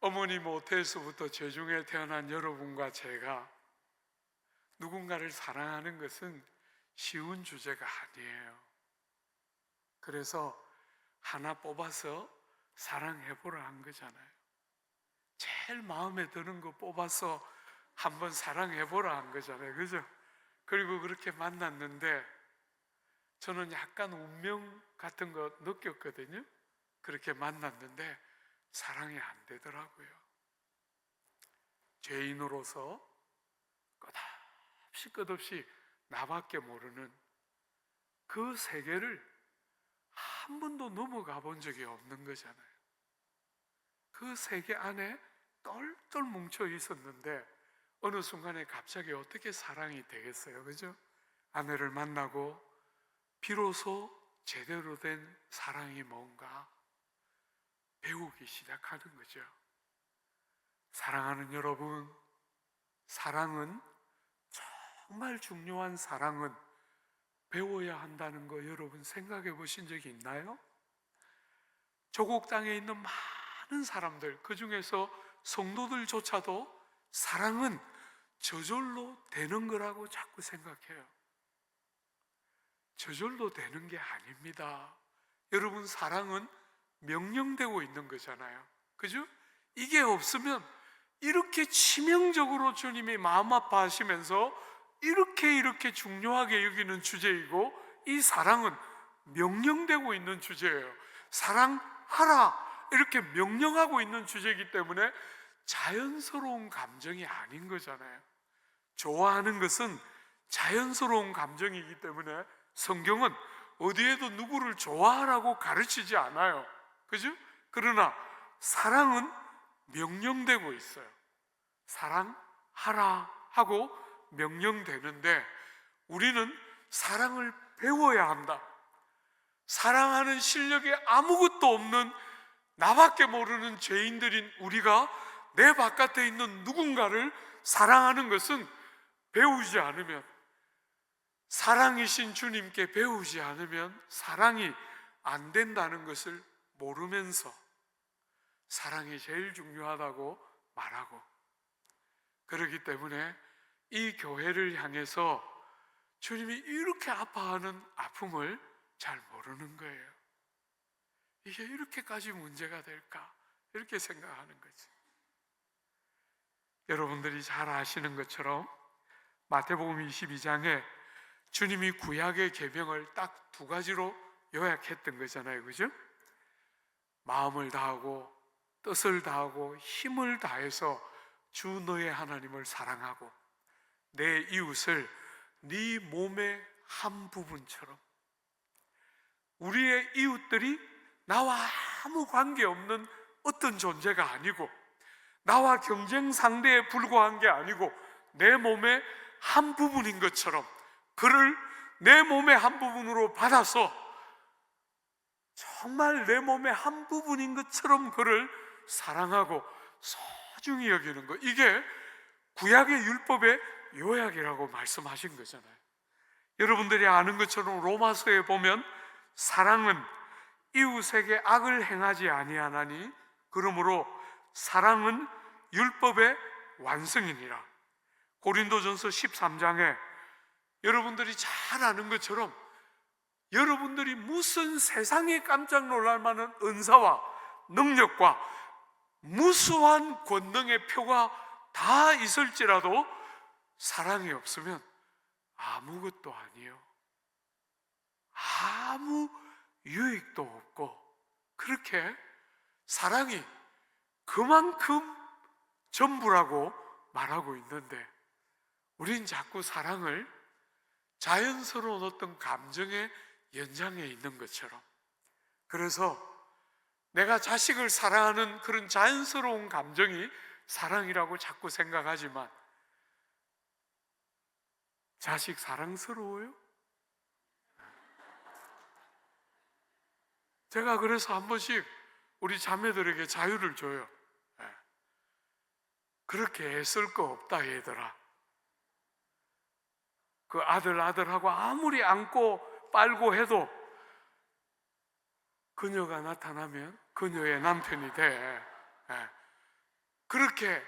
어머니 모태에서부터 죄중에 태어난 여러분과 제가 누군가를 사랑하는 것은 쉬운 주제가 아니에요. 그래서 하나 뽑아서 사랑해보라 한 거잖아요. 제일 마음에 드는 거 뽑아서 한번 사랑해보라 한 거잖아요. 그죠? 그리고 그렇게 만났는데 저는 약간 운명 같은 거 느꼈거든요. 그렇게 만났는데 사랑이 안 되더라고요. 죄인으로서 끝없이 나밖에 모르는 그 세계를 한 번도 넘어가 본 적이 없는 거잖아요. 그 세계 안에 똘똘 뭉쳐 있었는데 어느 순간에 갑자기 어떻게 사랑이 되겠어요? 그죠? 아내를 만나고 비로소 제대로 된 사랑이 뭔가 배우기 시작하는 거죠. 사랑하는 여러분, 사랑은, 정말 중요한 사랑은 배워야 한다는 거 여러분 생각해 보신 적이 있나요? 조국 땅에 있는 많은 사람들, 그 중에서 성도들조차도 사랑은 저절로 되는 거라고 자꾸 생각해요. 저절로 되는 게 아닙니다. 여러분, 사랑은 명령되고 있는 거잖아요. 그죠? 이게 없으면 이렇게 치명적으로 주님이 마음 아파하시면서 이렇게 중요하게 여기는 주제이고, 이 사랑은 명령되고 있는 주제예요. 사랑하라 이렇게 명령하고 있는 주제이기 때문에 자연스러운 감정이 아닌 거잖아요. 좋아하는 것은 자연스러운 감정이기 때문에 성경은 어디에도 누구를 좋아하라고 가르치지 않아요. 그죠? 그러나 사랑은 명령되고 있어요. 사랑하라 하고 명령되는데 우리는 사랑을 배워야 한다. 사랑하는 실력이 아무것도 없는 나밖에 모르는 죄인들인 우리가 내 바깥에 있는 누군가를 사랑하는 것은 배우지 않으면, 사랑이신 주님께 배우지 않으면 사랑이 안 된다는 것을 모르면서 사랑이 제일 중요하다고 말하고, 그렇기 때문에 이 교회를 향해서 주님이 이렇게 아파하는 아픔을 잘 모르는 거예요. 이게 이렇게까지 문제가 될까? 이렇게 생각하는 거지. 여러분들이 잘 아시는 것처럼 마태복음 22장에 주님이 구약의 계명을 딱 두 가지로 요약했던 거잖아요. 그죠? 마음을 다하고 뜻을 다하고 힘을 다해서 주 너의 하나님을 사랑하고 내 이웃을 네 몸의 한 부분처럼. 우리의 이웃들이 나와 아무 관계없는 어떤 존재가 아니고 나와 경쟁 상대에 불과한 게 아니고 내 몸의 한 부분인 것처럼 그를 내 몸의 한 부분으로 받아서 정말 내 몸의 한 부분인 것처럼 그를 사랑하고 소중히 여기는 것, 이게 구약의 율법의 요약이라고 말씀하신 거잖아요. 여러분들이 아는 것처럼 로마서에 보면 사랑은 이웃에게 악을 행하지 아니하나니 그러므로 사랑은 율법의 완성이니라. 고린도전서 13장에 여러분들이 잘 아는 것처럼 여러분들이 무슨 세상에 깜짝 놀랄 만한 은사와 능력과 무수한 권능의 표가 다 있을지라도 사랑이 없으면 아무것도 아니에요. 아무 유익도 없고, 그렇게 사랑이 그만큼 전부라고 말하고 있는데 우린 자꾸 사랑을 자연스러운 어떤 감정의 연장에 있는 것처럼, 그래서 내가 자식을 사랑하는 그런 자연스러운 감정이 사랑이라고 자꾸 생각하지만 자식 사랑스러워요? 제가 그래서 한 번씩 우리 자매들에게 자유를 줘요. 그렇게 애쓸 거 없다 얘들아. 그 아들하고 아무리 안고 빨고 해도 그녀가 나타나면 그녀의 남편이 돼. 그렇게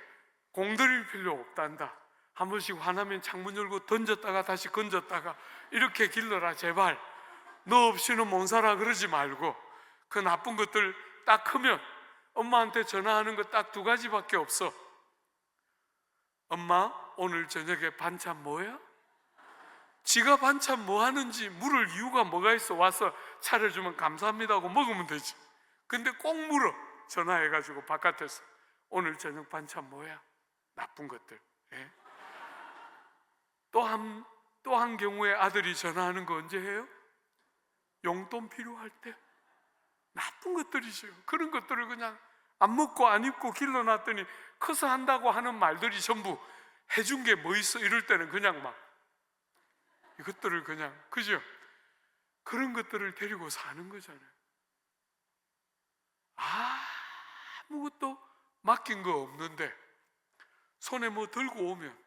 공들일 필요 없단다. 한 번씩 화나면 창문 열고 던졌다가 다시 건졌다가 이렇게 길러라 제발. 너 없이는 못 살아 그러지 말고, 그 나쁜 것들 딱 크면 엄마한테 전화하는 거 딱 두 가지밖에 없어. 엄마 오늘 저녁에 반찬 뭐야? 지가 반찬 뭐 하는지 물을 이유가 뭐가 있어. 와서 차려주면 감사합니다 하고 먹으면 되지. 근데 꼭 물어. 전화해가지고 바깥에서 오늘 저녁 반찬 뭐야? 나쁜 것들. 또 한 경우에 아들이 전화하는 거 언제 해요? 용돈 필요할 때. 나쁜 것들이죠. 그런 것들을 그냥 안 먹고 안 입고 길러놨더니 커서 한다고 하는 말들이 전부 해준 게 뭐 있어? 이럴 때는 그냥 막 이것들을 그냥, 그죠? 그런 것들을 데리고 사는 거잖아요. 아무것도 맡긴 거 없는데 손에 뭐 들고 오면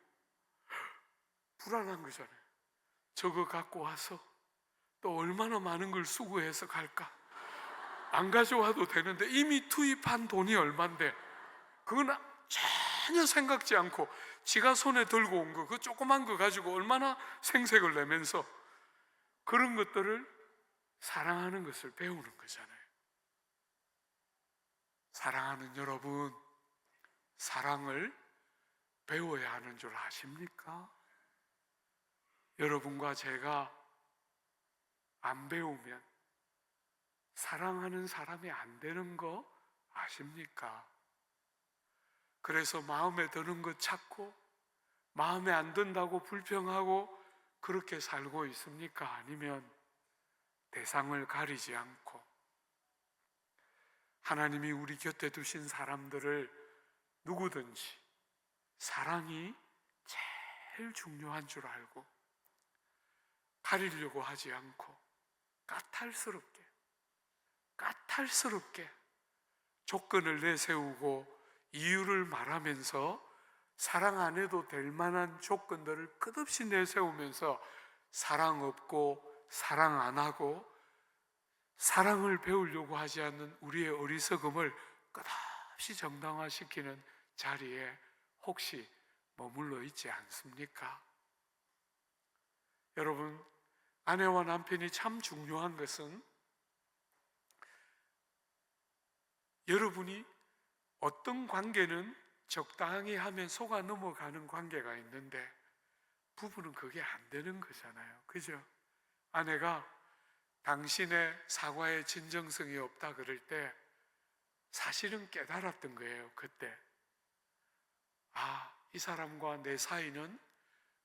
불안한 거잖아요. 저거 갖고 와서 또 얼마나 많은 걸 수고해서 갈까? 안 가져와도 되는데 이미 투입한 돈이 얼만데 그건 전혀 생각지 않고 지가 손에 들고 온 거, 그 조그만 거 가지고 얼마나 생색을 내면서 그런 것들을 사랑하는 것을 배우는 거잖아요. 사랑하는 여러분, 사랑을 배워야 하는 줄 아십니까? 여러분과 제가 안 배우면 사랑하는 사람이 안 되는 거 아십니까? 그래서 마음에 드는 거 찾고 마음에 안 든다고 불평하고 그렇게 살고 있습니까? 아니면 대상을 가리지 않고 하나님이 우리 곁에 두신 사람들을 누구든지 사랑이 제일 중요한 줄 알고 가리려고 하지 않고 까탈스럽게 조건을 내세우고 이유를 말하면서 사랑 안 해도 될 만한 조건들을 끝없이 내세우면서 사랑 없고 사랑 안 하고 사랑을 배우려고 하지 않는 우리의 어리석음을 끝없이 정당화시키는 자리에 혹시 머물러 있지 않습니까? 여러분, 아내와 남편이 참 중요한 것은 여러분이 어떤 관계는 적당히 하면 속아 넘어가는 관계가 있는데 부부는 그게 안 되는 거잖아요. 그죠? 아내가 당신의 사과에 진정성이 없다 그럴 때 사실은 깨달았던 거예요. 그때 이 사람과 내 사이는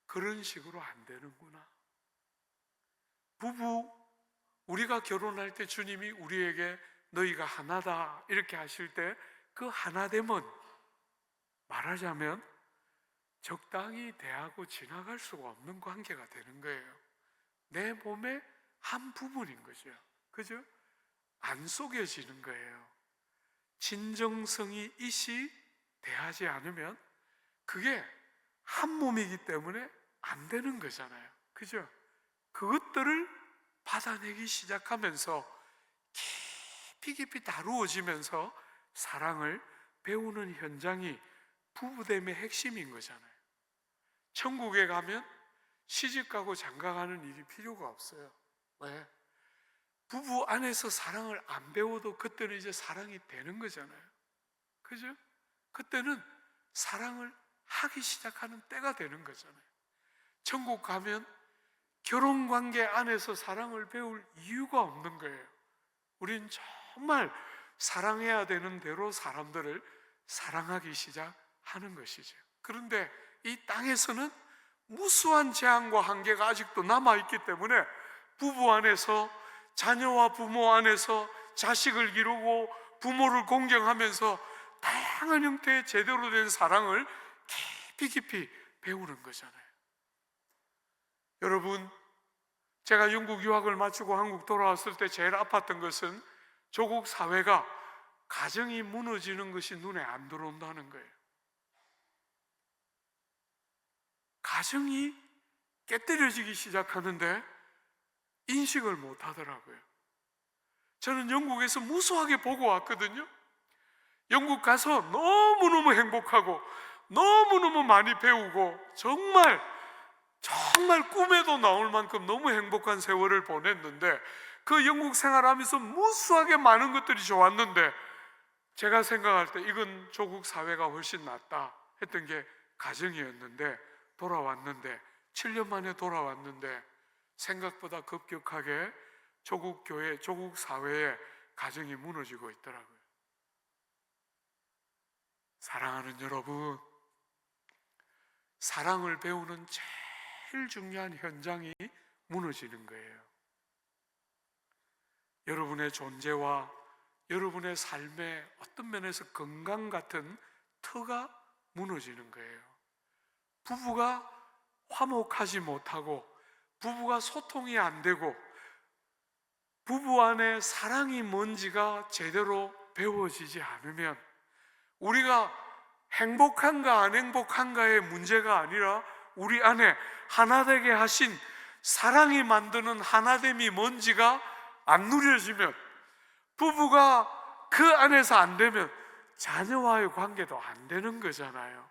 그런 식으로 안 되는구나. 부부, 우리가 결혼할 때 주님이 우리에게 너희가 하나다 이렇게 하실 때 그 하나됨은 말하자면 적당히 대하고 지나갈 수가 없는 관계가 되는 거예요. 내 몸의 한 부분인 거죠. 그죠? 안 속여지는 거예요. 진정성이 있이 대하지 않으면 그게 한 몸이기 때문에 안 되는 거잖아요. 그죠? 그것들을 받아내기 시작하면서 깊이 다루어지면서 사랑을 배우는 현장이 부부됨의 핵심인 거잖아요. 천국에 가면 시집가고 장가가는 일이 필요가 없어요. 왜? 부부 안에서 사랑을 안 배워도 그때는 이제 사랑이 되는 거잖아요. 그죠? 그때는 사랑을 하기 시작하는 때가 되는 거잖아요. 천국 가면 결혼관계 안에서 사랑을 배울 이유가 없는 거예요. 우린 정말 사랑해야 되는 대로 사람들을 사랑하기 시작하는 것이죠. 그런데 이 땅에서는 무수한 재앙과 한계가 아직도 남아있기 때문에 부부 안에서, 자녀와 부모 안에서 자식을 기르고 부모를 공경하면서 다양한 형태의 제대로 된 사랑을 깊이 배우는 거잖아요. 여러분, 제가 영국 유학을 마치고 한국 돌아왔을 때 제일 아팠던 것은 조국 사회가 가정이 무너지는 것이 눈에 안 들어온다는 거예요. 가정이 깨뜨려지기 시작하는데 인식을 못 하더라고요. 저는 영국에서 무수하게 보고 왔거든요. 영국 가서 너무너무 행복하고 너무너무 많이 배우고 정말 꿈에도 나올 만큼 너무 행복한 세월을 보냈는데 그 영국 생활하면서 무수하게 많은 것들이 좋았는데 제가 생각할 때 이건 조국 사회가 훨씬 낫다 했던 게 가정이었는데 돌아왔는데 7년 만에 돌아왔는데 생각보다 급격하게 조국 교회, 조국 사회의 가정이 무너지고 있더라고요. 사랑하는 여러분, 사랑을 배우는 제일 중요한 현장이 무너지는 거예요. 여러분의 존재와 여러분의 삶의 어떤 면에서 건강 같은 터가 무너지는 거예요. 부부가 화목하지 못하고 부부가 소통이 안 되고 부부 안에 사랑이 뭔지가 제대로 배워지지 않으면 우리가 행복한가 안 행복한가의 문제가 아니라 우리 안에 하나 되게 하신 사랑이 만드는 하나됨이 뭔지가 안 누려지면 부부가 그 안에서 안 되면 자녀와의 관계도 안 되는 거잖아요.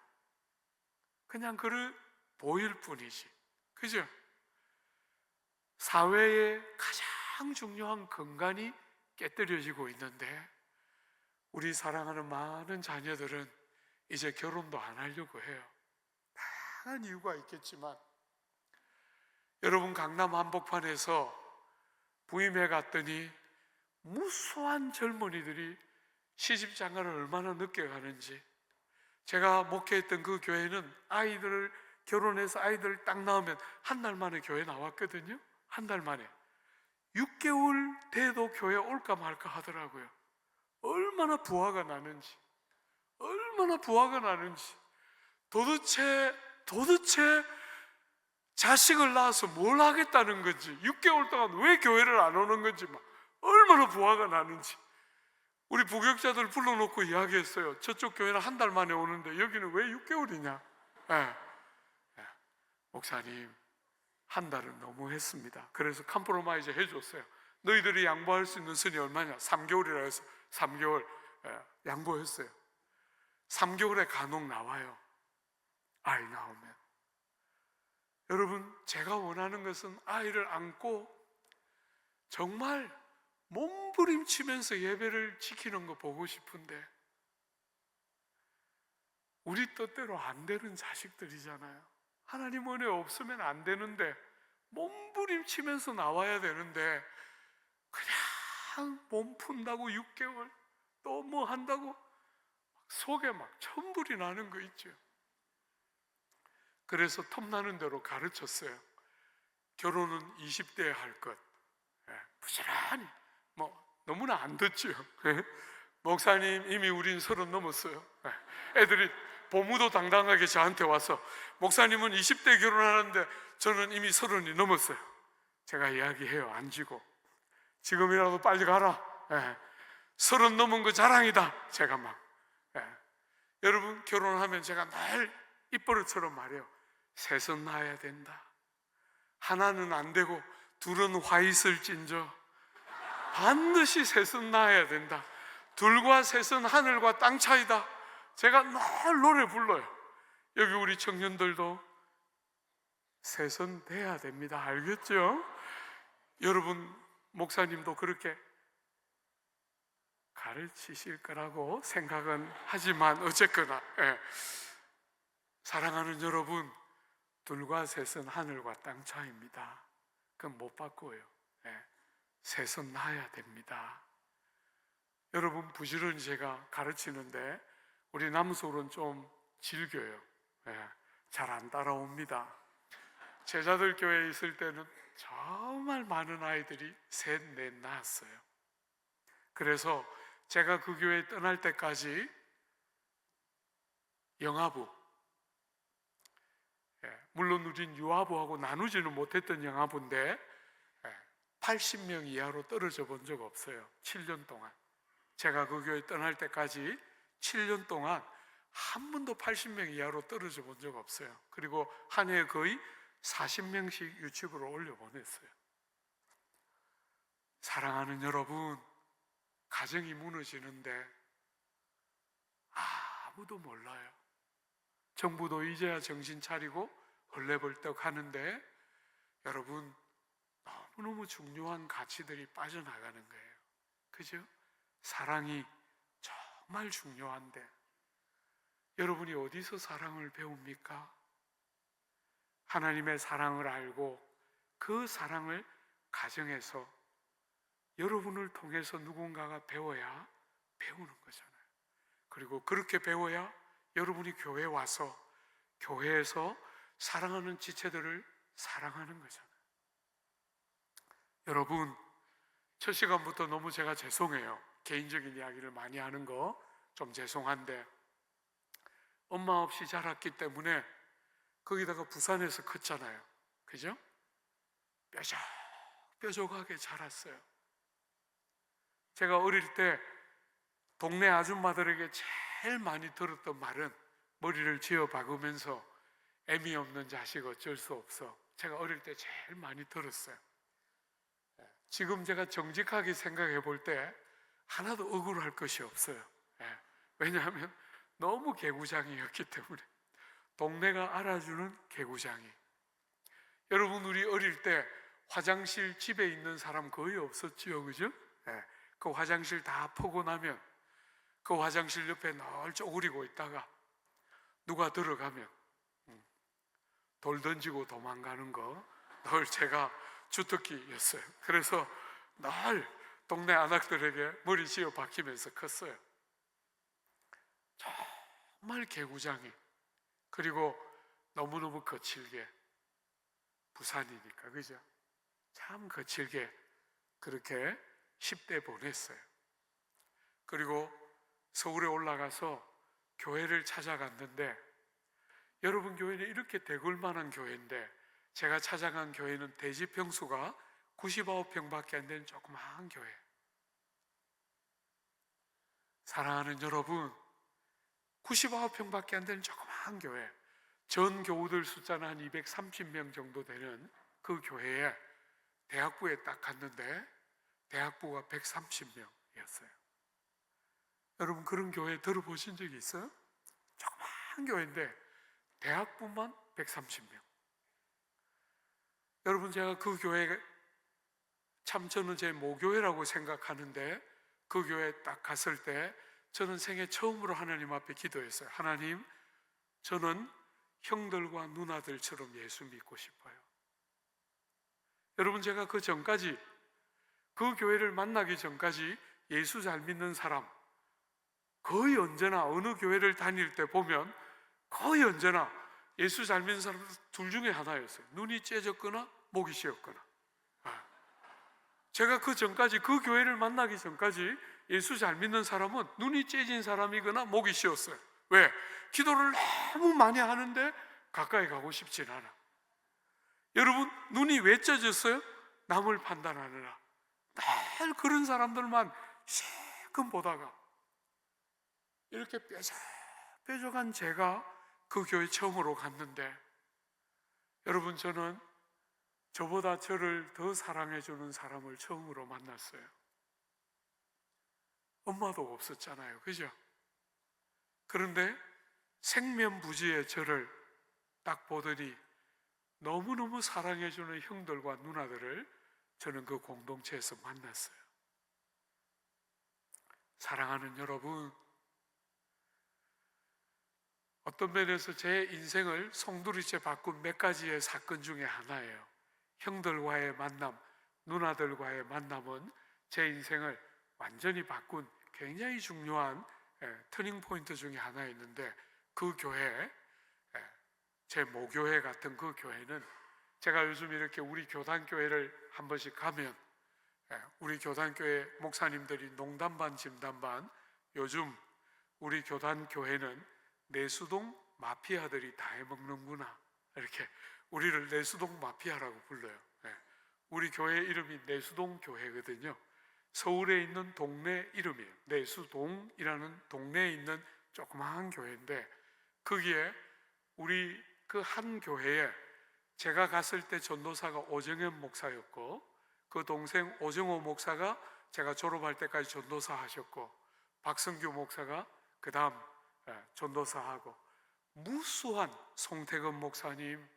그냥 그를 보일 뿐이지. 그죠? 사회의 가장 중요한 근간이 깨뜨려지고 있는데 우리 사랑하는 많은 자녀들은 이제 결혼도 안 하려고 해요. 다양한 이유가 있겠지만 여러분 강남 한복판에서 부임해 갔더니 무수한 젊은이들이 시집 장가를 얼마나 늦게 가는지. 제가 목회했던 그 교회는 아이들을 결혼해서 아이들 딱 낳으면 한 달 만에 교회 나왔거든요. 한 달 만에. 6개월 돼도 교회 올까 말까 하더라고요. 얼마나 부화가 나는지, 얼마나 부화가 나는지. 도대체 자식을 낳아서 뭘 하겠다는 건지, 6개월 동안 왜 교회를 안 오는 건지, 막 얼마나 부화가 나는지. 우리 부교육자들 불러놓고 이야기했어요. 저쪽 교회는 한 달 만에 오는데 여기는 왜 6개월이냐? 목사님, 한 달은 너무 했습니다. 그래서 컴프로마이즈 해줬어요. 너희들이 양보할 수 있는 선이 얼마냐? 3개월이라 해서 3개월 양보했어요. 3개월에 간혹 나와요. 아이 나오면. 여러분, 제가 원하는 것은 아이를 안고 정말 몸부림치면서 예배를 지키는 거 보고 싶은데, 우리 뜻대로 안 되는 자식들이잖아요. 하나님 은혜 없으면 안 되는데 몸부림치면서 나와야 되는데 그냥 몸 푼다고 6개월 또 뭐 한다고 속에 막 천불이 나는 거 있죠. 그래서 텀나는 대로 가르쳤어요. 결혼은 20대에 할 것. 부지런히. 뭐 너무나 안 듣죠. 목사님, 이미 우린 30 넘었어요. 애들이 보무도 당당하게 저한테 와서, 목사님은 20대 결혼하는데 저는 이미 30이 넘었어요. 제가 이야기해요. 안 지고. 지금이라도 빨리 가라. 30 넘은 거 자랑이다. 제가 막. 여러분, 결혼하면 제가 늘 입버릇처럼 말해요. 셋은 낳아야 된다. 하나는 안 되고 둘은 화 있을진저 반드시 셋은 낳아야 된다. 둘과 셋은 하늘과 땅 차이다. 제가 늘 노래 불러요. 여기 우리 청년들도 셋은 돼야 됩니다. 알겠죠? 여러분, 목사님도 그렇게 가르치실 거라고 생각은 하지만 어쨌거나, 사랑하는 여러분, 둘과 셋은 하늘과 땅 차이입니다. 그건 못 바꿔요. 셋은 낳아야 됩니다. 여러분, 부지런히 제가 가르치는데 우리 남소는 좀 질겨요. 잘 안 따라옵니다. 제자들 교회에 있을 때는 정말 많은 아이들이 셋, 넷 낳았어요. 그래서 제가 그 교회 떠날 때까지 영아부, 물론 우린 유아부하고 나누지는 못했던 영아부인데 80명 이하로 떨어져 본 적 없어요. 7년 동안. 제가 그 교회 떠날 때까지 7년 동안 한 번도 80명 이하로 떨어져 본 적 없어요. 그리고 한 해에 거의 40명씩 유치부로 올려보냈어요. 사랑하는 여러분, 가정이 무너지는데 아무도 몰라요. 정부도 이제야 정신 차리고 벌레벌떡 하는데, 여러분, 너무너무 중요한 가치들이 빠져나가는 거예요. 그죠? 사랑이 정말 중요한데 여러분이 어디서 사랑을 배웁니까? 하나님의 사랑을 알고 그 사랑을 가정에서 여러분을 통해서 누군가가 배워야 배우는 거잖아요. 그리고 그렇게 배워야 여러분이 교회에 와서 교회에서 사랑하는 지체들을 사랑하는 거잖아요. 여러분, 첫 시간부터 너무 제가 죄송해요. 개인적인 이야기를 많이 하는 거 좀 죄송한데, 엄마 없이 자랐기 때문에 거기다가 부산에서 컸잖아요. 그죠? 뾰족하게 자랐어요. 제가 어릴 때 동네 아줌마들에게 제일 많이 들었던 말은, 머리를 쥐어 박으면서 애미 없는 자식 어쩔 수 없어. 제가 어릴 때 제일 많이 들었어요. 지금 제가 정직하게 생각해 볼 때 하나도 억울할 것이 없어요. 왜냐하면 너무 개구장이었기 때문에. 동네가 알아주는 개구장이. 여러분, 우리 어릴 때 화장실 집에 있는 사람 거의 없었지요, 그죠? 그 화장실 다 퍼고 나면 그 화장실 옆에 늘 쪼그리고 있다가 누가 들어가면 돌 던지고 도망가는 거 늘 제가 주특기였어요. 그래서 늘 동네 아낙들에게 머리 쥐어 박히면서 컸어요. 정말 개구장이, 그리고 너무너무 거칠게, 부산이니까 그죠? 참 거칠게 그렇게 10대 보냈어요. 그리고 서울에 올라가서 교회를 찾아갔는데, 여러분 교회는 이렇게 대굴만한 교회인데 제가 찾아간 교회는 대지 평수가 99평밖에 안 되는 조그마한 교회. 사랑하는 여러분, 99평밖에 안 되는 조그마한 교회, 전 교우들 숫자는 한 230명 정도 되는 그 교회에 대학부에 딱 갔는데 대학부가 130명이었어요. 여러분 그런 교회 들어보신 적이 있어요? 조그마한 교회인데 대학부만 130명. 여러분 제가 그 교회, 참 저는 제 모교회라고 생각하는데 그 교회에 딱 갔을 때 저는 생애 처음으로 하나님 앞에 기도했어요. 하나님, 저는 형들과 누나들처럼 예수 믿고 싶어요. 여러분 제가 그 전까지, 그 교회를 만나기 전까지 예수 잘 믿는 사람 거의 언제나 어느 교회를 다닐 때 보면 거의 언제나 예수 잘 믿는 사람은 둘 중에 하나였어요. 눈이 째졌거나 목이 쉬었거나. 제가 그 전까지, 그 교회를 만나기 전까지 예수 잘 믿는 사람은 눈이 째진 사람이거나 목이 쉬었어요. 왜? 기도를 너무 많이 하는데 가까이 가고 싶진 않아. 여러분 눈이 왜 째졌어요? 남을 판단하느라. 늘 그런 사람들만 실컷 보다가 이렇게 뾰족뾰족한 제가 그 교회 처음으로 갔는데, 여러분 저는 저보다 저를 더 사랑해주는 사람을 처음으로 만났어요. 엄마도 없었잖아요, 그죠? 그런데 생면부지의 저를 딱 보더니 너무너무 사랑해주는 형들과 누나들을 저는 그 공동체에서 만났어요. 사랑하는 여러분, 어떤 면에서 제 인생을 송두리째 바꾼 몇 가지의 사건 중에 하나예요. 형들과의 만남, 누나들과의 만남은 제 인생을 완전히 바꾼 굉장히 중요한 터닝 포인트 중에 하나였는데, 그 교회, 제 모교회 같은 그 교회는 제가 요즘 이렇게 우리 교단교회를 한 번씩 가면 우리 교단교회 목사님들이 농담 반 진담 반, 요즘 우리 교단교회는 내수동 마피아들이 다 해먹는구나, 이렇게 우리를 내수동 마피아라고 불러요. 우리 교회 이름이 내수동 교회거든요. 서울에 있는 동네 이름이에요. 내수동이라는 동네에 있는 조그마한 교회인데, 거기에 우리 그 한 교회에 제가 갔을 때 전도사가 오정현 목사였고, 그 동생 오정호 목사가 제가 졸업할 때까지 전도사 하셨고, 박성규 목사가 그 다음 전도사하고, 무수한 송태근 목사님,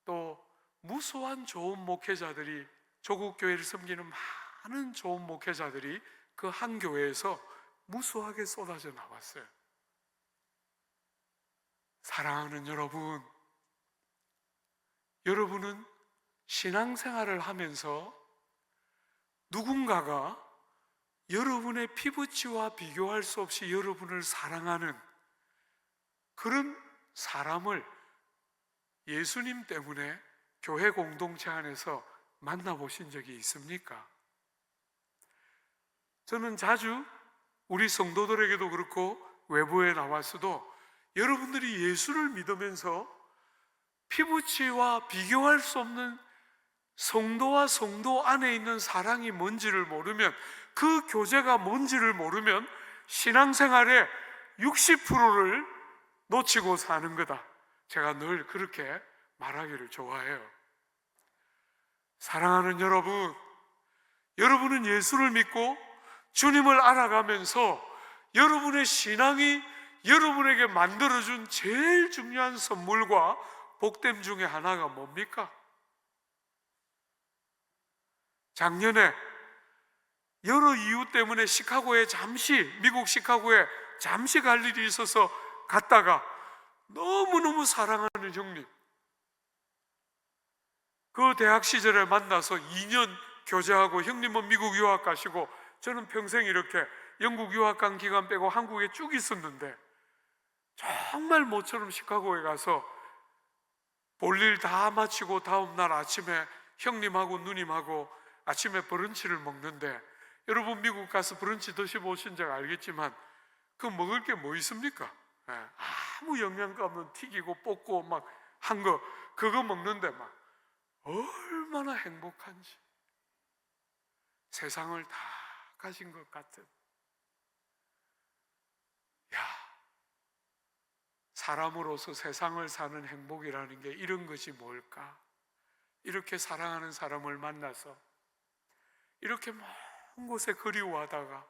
또 무수한 좋은 목회자들이, 조국 교회를 섬기는 많은 좋은 목회자들이 그 한 교회에서 무수하게 쏟아져 나왔어요. 사랑하는 여러분, 여러분은 신앙생활을 하면서 누군가가 여러분의 피부치와 비교할 수 없이 여러분을 사랑하는 그런 사람을 예수님 때문에 교회 공동체 안에서 만나보신 적이 있습니까? 저는 자주 우리 성도들에게도 그렇고 외부에 나와서도 여러분들이 예수를 믿으면서 피부치와 비교할 수 없는 성도와 성도 안에 있는 사랑이 뭔지를 모르면, 그 교제가 뭔지를 모르면 신앙생활의 60%를 놓치고 사는 거다. 제가 늘 그렇게 말하기를 좋아해요. 사랑하는 여러분, 여러분은 예수를 믿고 주님을 알아가면서 여러분의 신앙이 여러분에게 만들어준 제일 중요한 선물과 복됨 중에 하나가 뭡니까? 작년에 여러 이유 때문에 미국 시카고에 잠시 갈 일이 있어서 갔다가 너무너무 사랑하는 형님, 그 대학 시절에 만나서 2년 교제하고, 형님은 미국 유학 가시고 저는 평생 이렇게 영국 유학 간 기간 빼고 한국에 쭉 있었는데 정말 모처럼 시카고에 가서 볼일 다 마치고 다음날 아침에 형님하고 누님하고 아침에 브런치를 먹는데, 여러분 미국 가서 브런치 드셔보신 적 알겠지만 그 먹을 게 뭐 있습니까? 아무 영양가 없는 튀기고 볶고 막 한 거, 그거 먹는데 막 얼마나 행복한지, 세상을 다 가진 것 같은. 사람으로서 세상을 사는 행복이라는 게 이런 것이 뭘까? 이렇게 사랑하는 사람을 만나서 이렇게 먼 곳에 그리워하다가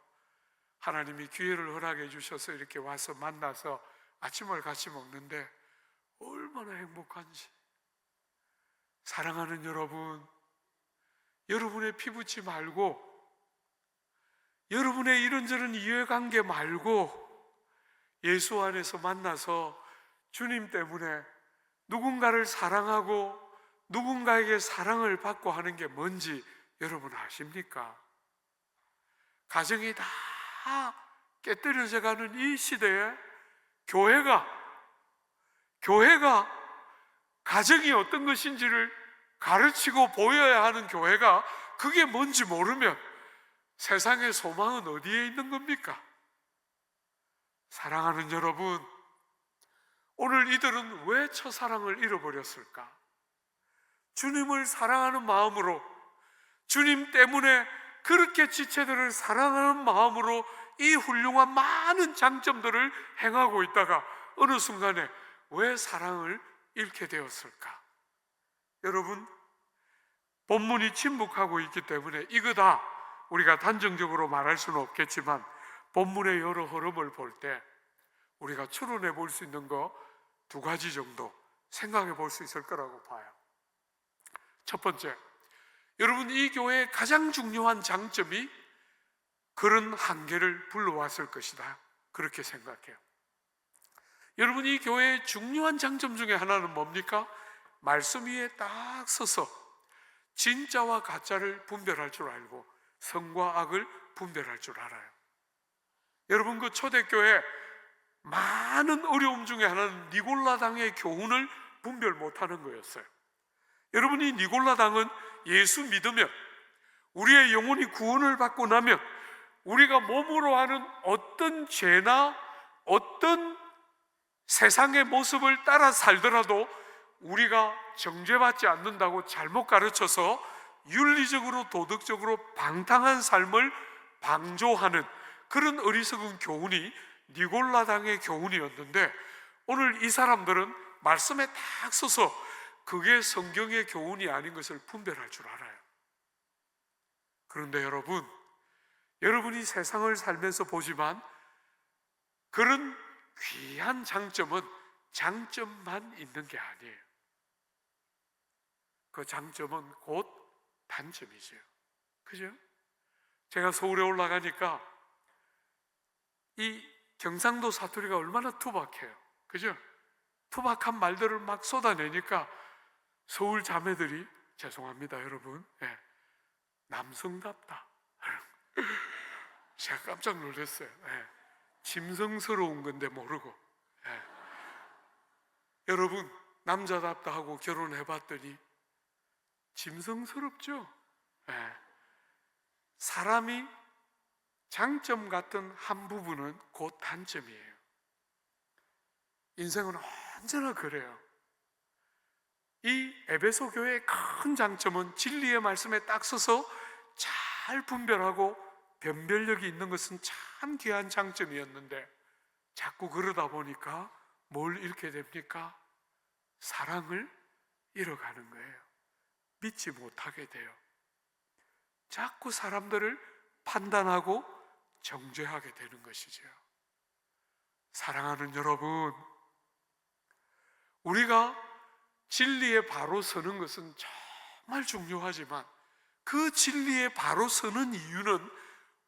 하나님이 기회를 허락해 주셔서 이렇게 와서 만나서 아침을 같이 먹는데 얼마나 행복한지. 사랑하는 여러분, 여러분의 피부치 말고, 여러분의 이런저런 이해관계 말고 예수 안에서 만나서 주님 때문에 누군가를 사랑하고 누군가에게 사랑을 받고 하는 게 뭔지 여러분 아십니까? 가정이 다 깨뜨려져 가는 이 시대에 교회가 가정이 어떤 것인지를 가르치고 보여야 하는 교회가 그게 뭔지 모르면 세상의 소망은 어디에 있는 겁니까? 사랑하는 여러분, 오늘 이들은 왜 첫사랑을 잃어버렸을까? 주님을 사랑하는 마음으로, 주님 때문에 그렇게 지체들을 사랑하는 마음으로 이 훌륭한 많은 장점들을 행하고 있다가 어느 순간에 왜 사랑을 잃게 되었을까? 여러분, 본문이 침묵하고 있기 때문에 이거 다 우리가 단정적으로 말할 수는 없겠지만 본문의 여러 흐름을 볼 때 우리가 추론해 볼 수 있는 거 두 가지 정도 생각해 볼 수 있을 거라고 봐요. 첫 번째, 여러분, 이 교회의 가장 중요한 장점이 그런 한계를 불러왔을 것이다, 그렇게 생각해요. 여러분, 이 교회의 중요한 장점 중에 하나는 뭡니까? 말씀 위에 딱 서서 진짜와 가짜를 분별할 줄 알고 선과 악을 분별할 줄 알아요. 여러분, 그 초대교회 많은 어려움 중에 하나는 니골라당의 교훈을 분별 못하는 거였어요. 여러분, 이 니골라당은 예수 믿으면, 우리의 영혼이 구원을 받고 나면 우리가 몸으로 하는 어떤 죄나 어떤 세상의 모습을 따라 살더라도 우리가 정죄받지 않는다고 잘못 가르쳐서 윤리적으로 도덕적으로 방탕한 삶을 방조하는 그런 어리석은 교훈이 니골라당의 교훈이었는데, 오늘 이 사람들은 말씀에 딱 서서 그게 성경의 교훈이 아닌 것을 분별할 줄 알아요. 그런데 여러분이 세상을 살면서 보지만 그런 귀한 장점은 장점만 있는 게 아니에요. 그 장점은 곧 단점이죠. 그죠? 제가 서울에 올라가니까 이 경상도 사투리가 얼마나 투박해요. 그죠? 투박한 말들을 막 쏟아내니까 서울 자매들이, 죄송합니다 여러분, 남성답다. 제가 깜짝 놀랐어요. 짐승스러운 건데 모르고. 여러분, 남자답다 하고 결혼해봤더니 짐승스럽죠? 사람이 장점 같은 한 부분은 곧 단점이에요. 인생은 언제나 그래요. 이 에베소 교회의 큰 장점은 진리의 말씀에 딱 서서 잘 분별하고 변별력이 있는 것은 참 귀한 장점이었는데, 자꾸 그러다 보니까 뭘 잃게 됩니까? 사랑을 잃어가는 거예요. 믿지 못하게 돼요. 자꾸 사람들을 판단하고 정죄하게 되는 것이죠. 사랑하는 여러분, 우리가 진리에 바로 서는 것은 정말 중요하지만 그 진리에 바로 서는 이유는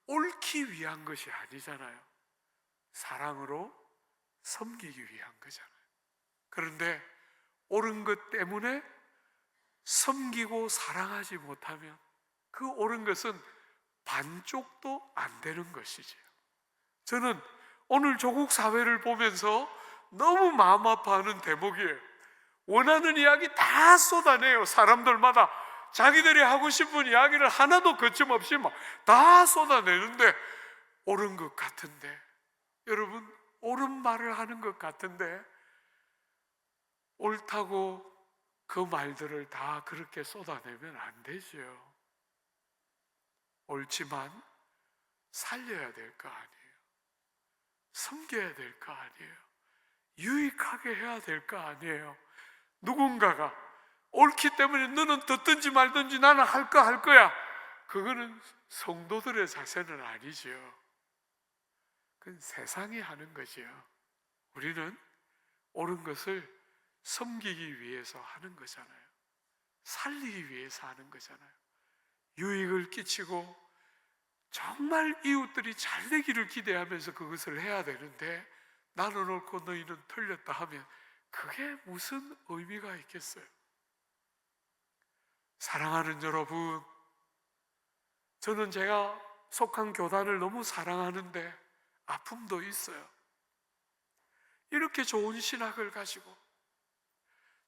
옳기 위한 것이 아니잖아요. 사랑으로 섬기기 위한 거잖아요. 그런데 옳은 것 때문에 섬기고 사랑하지 못하면 그 옳은 것은 반쪽도 안 되는 것이지요. 저는 오늘 조국 사회를 보면서 너무 마음 아파하는 대목이에요. 원하는 이야기 다 쏟아내요. 사람들마다 자기들이 하고 싶은 이야기를 하나도 거침없이 막 다 쏟아내는데 옳은 것 같은데, 여러분, 옳은 말을 하는 것 같은데 옳다고 그 말들을 다 그렇게 쏟아내면 안 되죠. 옳지만 살려야 될 거 아니에요. 섬겨야 될 거 아니에요. 유익하게 해야 될 거 아니에요. 누군가가 옳기 때문에 너는 듣든지 말든지 나는 할 거야. 그거는 성도들의 자세는 아니죠. 그건 세상이 하는 거지요. 우리는 옳은 것을 섬기기 위해서 하는 거잖아요. 살리기 위해서 하는 거잖아요. 유익을 끼치고 정말 이웃들이 잘 되기를 기대하면서 그것을 해야 되는데 나는 옳고 너희는 틀렸다 하면 그게 무슨 의미가 있겠어요? 사랑하는 여러분, 저는 제가 속한 교단을 너무 사랑하는데 아픔도 있어요. 이렇게 좋은 신학을 가지고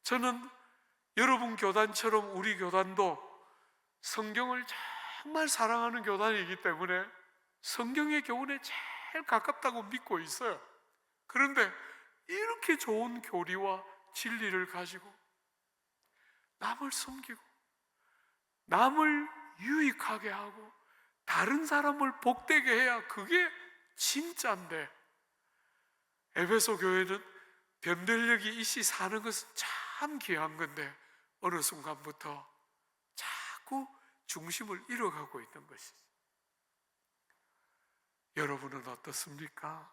저는 여러분 교단처럼 우리 교단도 성경을 정말 사랑하는 교단이기 때문에 성경의 교훈에 제일 가깝다고 믿고 있어요. 그런데 이렇게 좋은 교리와 진리를 가지고 남을 섬기고 남을 유익하게 하고 다른 사람을 복되게 해야 그게 진짜인데, 에베소 교회는 변별력이 있이 사는 것은 참 귀한 건데 어느 순간부터 자꾸 중심을 잃어가고 있는 것이죠. 여러분은 어떻습니까?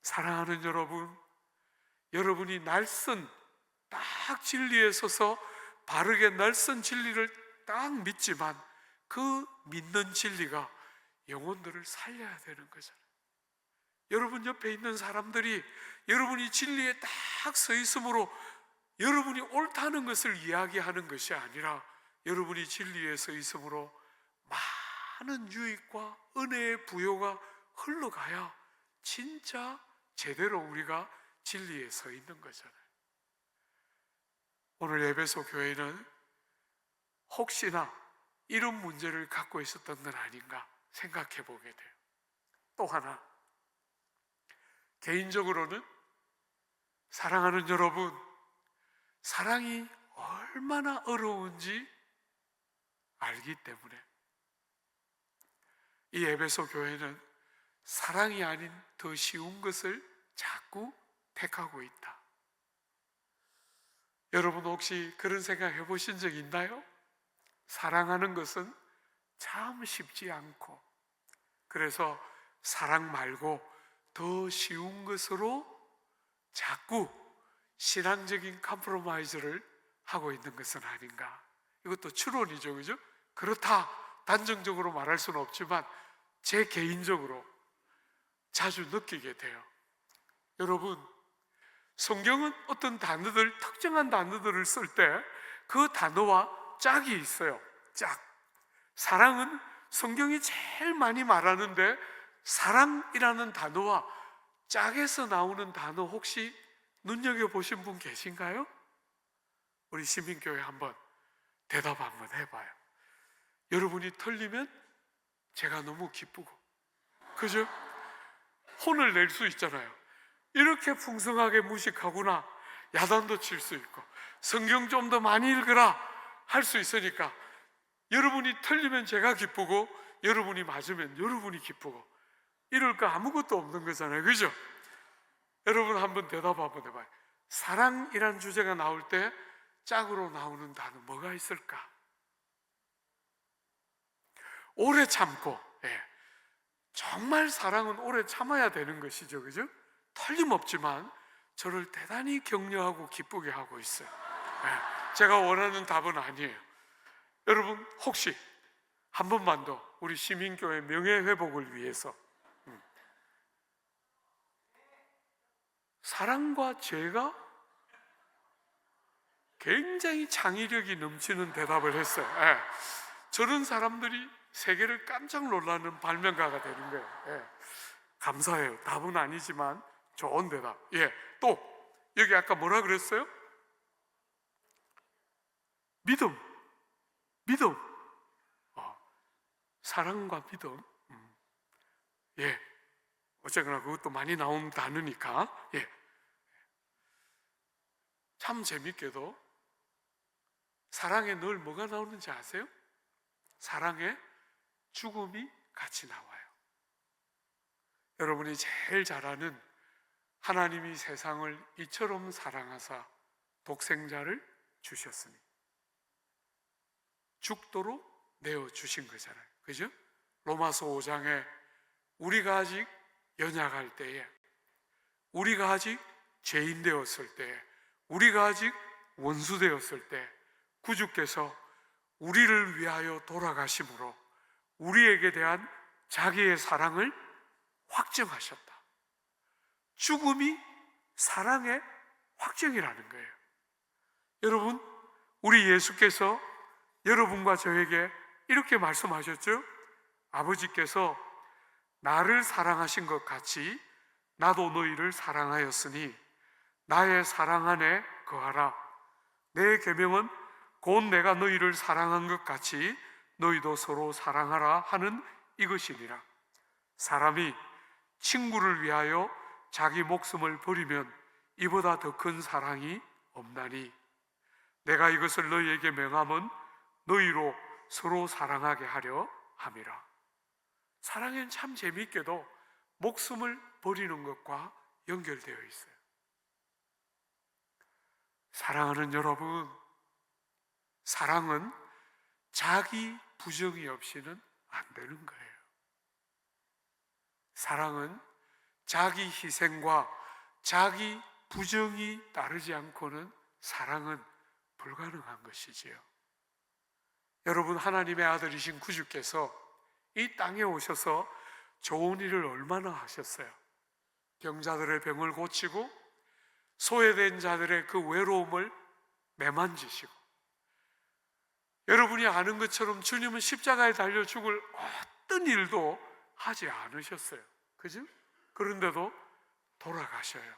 사랑하는 여러분, 여러분이 날선 딱 진리에 서서 바르게 날선 진리를 딱 믿지만 그 믿는 진리가 영혼들을 살려야 되는 거잖아요. 여러분 옆에 있는 사람들이 여러분이 진리에 딱 서 있으므로 여러분이 옳다는 것을 이야기하는 것이 아니라 여러분이 진리에 서 있으므로 많은 유익과 은혜의 부요가 흘러가야 진짜 제대로 우리가 진리에 서 있는 거잖아요. 오늘 에베소 교회는 혹시나 이런 문제를 갖고 있었던 건 아닌가 생각해 보게 돼요. 또 하나, 개인적으로는 사랑하는 여러분, 사랑이 얼마나 어려운지 알기 때문에 이 에베소 교회는 사랑이 아닌 더 쉬운 것을 자꾸 택하고 있다. 여러분 혹시 그런 생각 해보신 적 있나요? 사랑하는 것은 참 쉽지 않고, 그래서 사랑 말고 더 쉬운 것으로 자꾸 신앙적인 컴프로마이즈를 하고 있는 것은 아닌가. 이것도 추론이죠, 그죠? 그렇다 단정적으로 말할 수는 없지만 제 개인적으로 자주 느끼게 돼요. 여러분, 성경은 어떤 단어들, 특정한 단어들을 쓸 때 그 단어와 짝이 있어요. 짝. 사랑은 성경이 제일 많이 말하는데 사랑이라는 단어와 짝에서 나오는 단어 혹시 눈여겨보신 분 계신가요? 우리 시민교회 한번 대답 한번 해봐요. 여러분이 틀리면 제가 너무 기쁘고, 그죠? 혼을 낼 수 있잖아요. 이렇게 풍성하게 무식하구나, 야단도 칠 수 있고 성경 좀 더 많이 읽으라 할 수 있으니까 여러분이 틀리면 제가 기쁘고 여러분이 맞으면 여러분이 기쁘고 이럴 거 아무것도 없는 거잖아요, 그죠? 여러분 한번 대답 한번 해봐요. 사랑이란 주제가 나올 때 짝으로 나오는 단어 뭐가 있을까? 오래 참고, 예. 정말 사랑은 오래 참아야 되는 것이죠, 그죠? 틀림없지만 저를 대단히 격려하고 기쁘게 하고 있어요. 예. 제가 원하는 답은 아니에요. 여러분 혹시 한 번만 더 우리 시민교회 명예회복을 위해서 사랑과 죄가 굉장히 창의력이 넘치는 대답을 했어요. 예. 저런 사람들이 세계를 깜짝 놀라는 발명가가 되는 거예요. 예. 감사해요. 답은 아니지만 좋은 대답. 예. 또 여기 아까 뭐라 그랬어요? 믿음. 사랑과 믿음. 예. 어쨌거나 그것도 많이 나온 단어니까. 예. 참 재밌게도 사랑에 늘 뭐가 나오는지 아세요? 사랑에 죽음이 같이 나와요. 여러분이 제일 잘 아는 하나님이 세상을 이처럼 사랑하사 독생자를 주셨으니 죽도록 내어주신 거잖아요. 그죠? 로마서 5장에 우리가 아직 연약할 때에, 우리가 아직 죄인 되었을 때에, 우리가 아직 원수 되었을 때 구주께서 우리를 위하여 돌아가심으로 우리에게 대한 자기의 사랑을 확증하셨다. 죽음이 사랑의 확증이라는 거예요. 여러분, 우리 예수께서 여러분과 저에게 이렇게 말씀하셨죠? 아버지께서 나를 사랑하신 것 같이 나도 너희를 사랑하였으니 나의 사랑 안에 거하라. 내 계명은 곧 내가 너희를 사랑한 것 같이 너희도 서로 사랑하라 하는 이것이니라. 사람이 친구를 위하여 자기 목숨을 버리면 이보다 더 큰 사랑이 없나니 내가 이것을 너희에게 명함은 너희로 서로 사랑하게 하려 함이라. 사랑은 참 재미있게도 목숨을 버리는 것과 연결되어 있어요. 사랑하는 여러분, 사랑은 자기 부정이 없이는 안 되는 거예요. 사랑은 자기 희생과 자기 부정이 따르지 않고는 사랑은 불가능한 것이지요. 여러분, 하나님의 아들이신 구주께서 이 땅에 오셔서 좋은 일을 얼마나 하셨어요? 병자들의 병을 고치고 소외된 자들의 그 외로움을 매만지시고, 여러분이 아는 것처럼 주님은 십자가에 달려 죽을 어떤 일도 하지 않으셨어요. 그죠? 그런데도 돌아가셔요.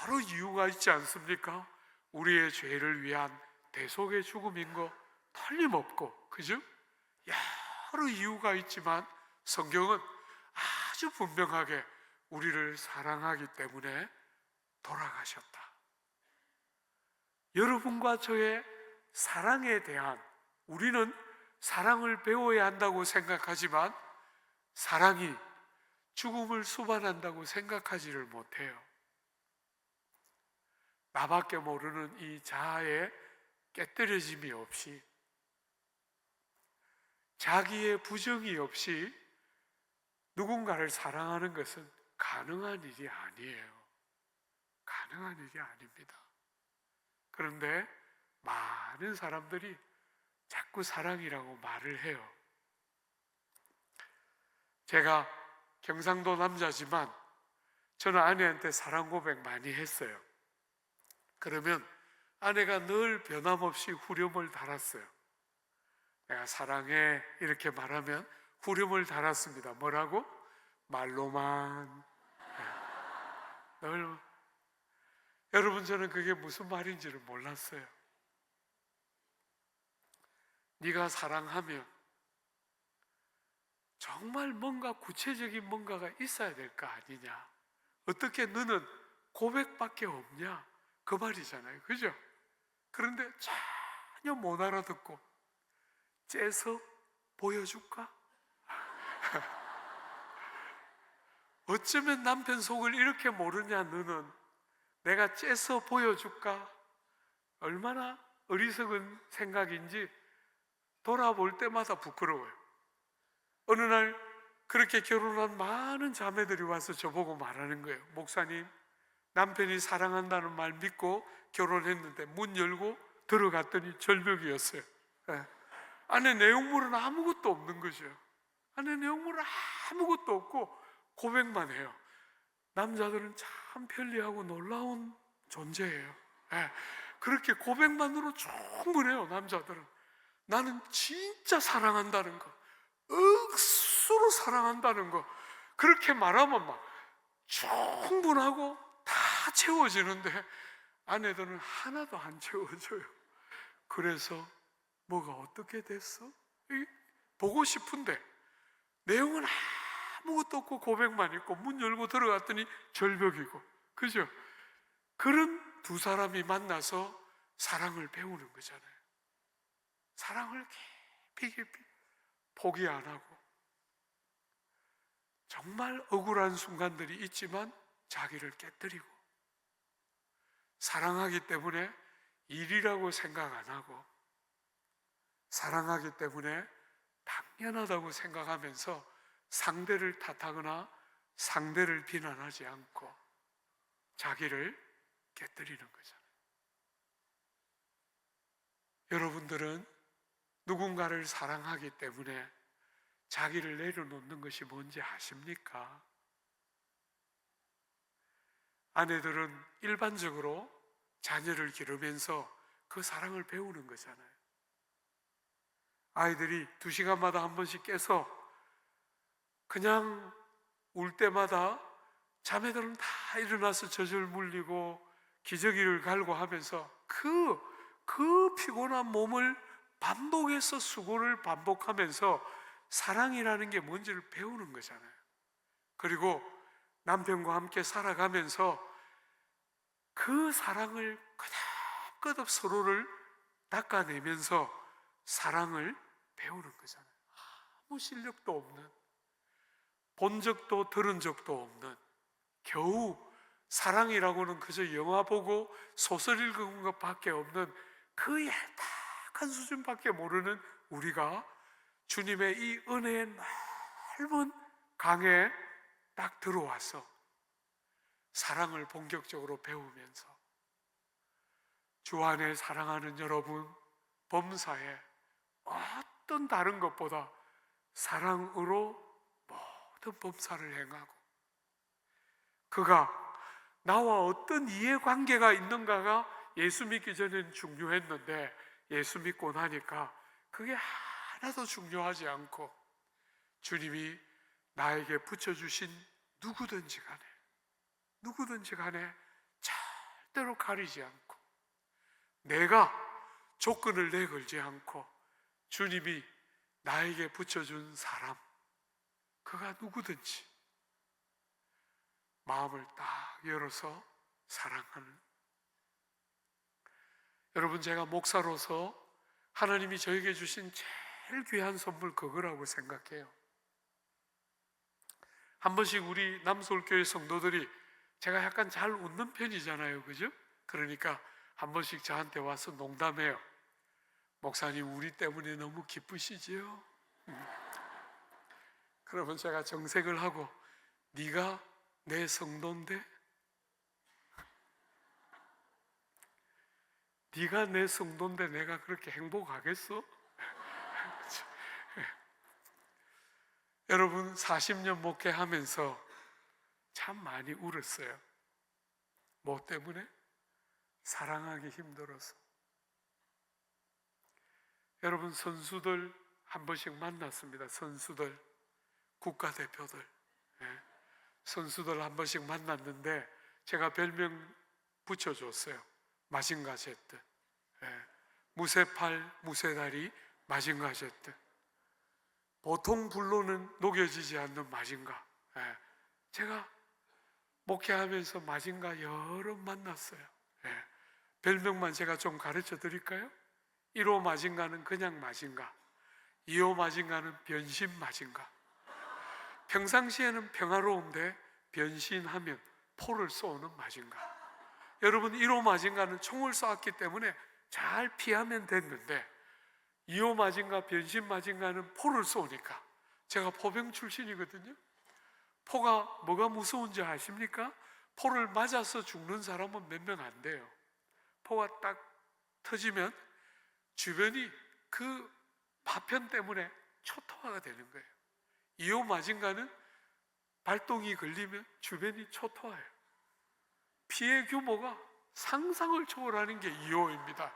여러 이유가 있지 않습니까? 우리의 죄를 위한 대속의 죽음인 거 틀림없고, 그죠? 여러 이유가 있지만 성경은 아주 분명하게 우리를 사랑하기 때문에 돌아가셨다. 여러분과 저의 사랑에 대한, 우리는 사랑을 배워야 한다고 생각하지만 사랑이 죽음을 수반한다고 생각하지를 못해요. 나밖에 모르는 이 자아의 깨뜨려짐이 없이, 자기의 부정이 없이 누군가를 사랑하는 것은 가능한 일이 아니에요. 가능한 일이 아닙니다. 그런데 많은 사람들이 자꾸 사랑이라고 말을 해요. 제가 경상도 남자지만 저는 아내한테 사랑 고백 많이 했어요. 그러면 아내가 늘 변함없이 후렴을 달았어요. 내가 사랑해 이렇게 말하면 후렴을 달았습니다. 뭐라고? 말로만. 늘. 여러분, 저는 그게 무슨 말인지를 몰랐어요. 네가 사랑하면 정말 뭔가 구체적인 뭔가가 있어야 될 거 아니냐. 어떻게 너는 고백밖에 없냐, 그 말이잖아요. 그죠? 그런데 전혀 못 알아듣고 째서 보여줄까? 어쩌면 남편 속을 이렇게 모르냐 너는. 내가 째서 보여줄까? 얼마나 어리석은 생각인지 돌아볼 때마다 부끄러워요. 어느 날 그렇게 결혼한 많은 자매들이 와서 저보고 말하는 거예요. 목사님, 남편이 사랑한다는 말 믿고 결혼했는데 문 열고 들어갔더니 절벽이었어요. 안에 내용물은 아무것도 없는 거죠. 안에 내용물은 아무것도 없고 고백만 해요. 남자들은 참 편리하고 놀라운 존재예요. 그렇게 고백만으로 충분해요. 남자들은 나는 진짜 사랑한다는 거, 억수로 사랑한다는 거, 그렇게 말하면 막 충분하고 다 채워지는데 아내들은 하나도 안 채워져요. 그래서 뭐가 어떻게 됐어? 보고 싶은데 내용은 아무것도 없고 고백만 있고 문 열고 들어갔더니 절벽이고, 그죠? 그런 두 사람이 만나서 사랑을 배우는 거잖아요. 사랑을 깊이 포기 안 하고, 정말 억울한 순간들이 있지만 자기를 깨뜨리고, 사랑하기 때문에 일이라고 생각 안 하고, 사랑하기 때문에 당연하다고 생각하면서 상대를 탓하거나 상대를 비난하지 않고 자기를 깨뜨리는 거잖아요. 여러분들은 누군가를 사랑하기 때문에 자기를 내려놓는 것이 뭔지 아십니까? 아내들은 일반적으로 자녀를 기르면서 그 사랑을 배우는 거잖아요. 아이들이 2시간마다 한 번씩 깨서 그냥 울 때마다 자매들은 다 일어나서 젖을 물리고 기저귀를 갈고 하면서 그 피곤한 몸을 반복해서 수고를 반복하면서 사랑이라는 게 뭔지를 배우는 거잖아요. 그리고 남편과 함께 살아가면서 그 사랑을 끄덕끄덕 서로를 닦아내면서 사랑을 배우는 거잖아요. 아무 실력도 없는, 본 적도 들은 적도 없는, 겨우 사랑이라고는 그저 영화 보고 소설 읽은 것밖에 없는 그 얄팍한 수준밖에 모르는 우리가 주님의 이 은혜의 넓은 강에 딱 들어와서 사랑을 본격적으로 배우면서 주 안에 사랑하는 여러분, 범사에 어떤 다른 것보다 사랑으로 모든 범사를 행하고, 그가 나와 어떤 이해관계가 있는가가 예수 믿기 전에는 중요했는데 예수 믿고 나니까 그게 하나도 중요하지 않고 주님이 나에게 붙여주신 누구든지 간에 절대로 가리지 않고, 내가 조건을 내걸지 않고 주님이 나에게 붙여준 사람, 그가 누구든지 마음을 딱 열어서 사랑하는. 여러분, 제가 목사로서 하나님이 저에게 주신 제일 귀한 선물 그거라고 생각해요. 한 번씩 우리 남서울교회 성도들이, 제가 약간 잘 웃는 편이잖아요, 그죠? 그러니까 한 번씩 저한테 와서 농담해요. 목사님, 우리 때문에 너무 기쁘시지요? 그러면 제가 정색을 하고, 네가 내 성도인데? 네가 내 성도인데 내가 그렇게 행복하겠어? 여러분, 40년 목회하면서 참 많이 울었어요. 뭐 때문에? 사랑하기 힘들어서. 여러분, 선수들 한 번씩 만났습니다. 선수들, 국가대표들, 선수들 한 번씩 만났는데 제가 별명 붙여줬어요. 마징가 제트. 무쇠팔, 무쇠다리, 마징가 제트. 보통 불로는 녹여지지 않는 마징가. 제가 목회하면서 마징가 여러 만났어요. 별명만 제가 좀 가르쳐 드릴까요? 1호 마징가는 그냥 마징가, 2호 마징가는 변신 마징가. 평상시에는 평화로운데 변신하면 포를 쏘는 마징가. 여러분, 1호 마징가는 총을 쏘았기 때문에 잘 피하면 됐는데 2호 마징가, 변신 마징가는 포를 쏘니까, 제가 포병 출신이거든요. 포가 뭐가 무서운지 아십니까? 포를 맞아서 죽는 사람은 몇 명 안 돼요. 포가 딱 터지면 주변이 그 파편 때문에 초토화가 되는 거예요. 2호 마징가는 발동이 걸리면 주변이 초토화해요. 피해 규모가 상상을 초월하는 게 2호입니다.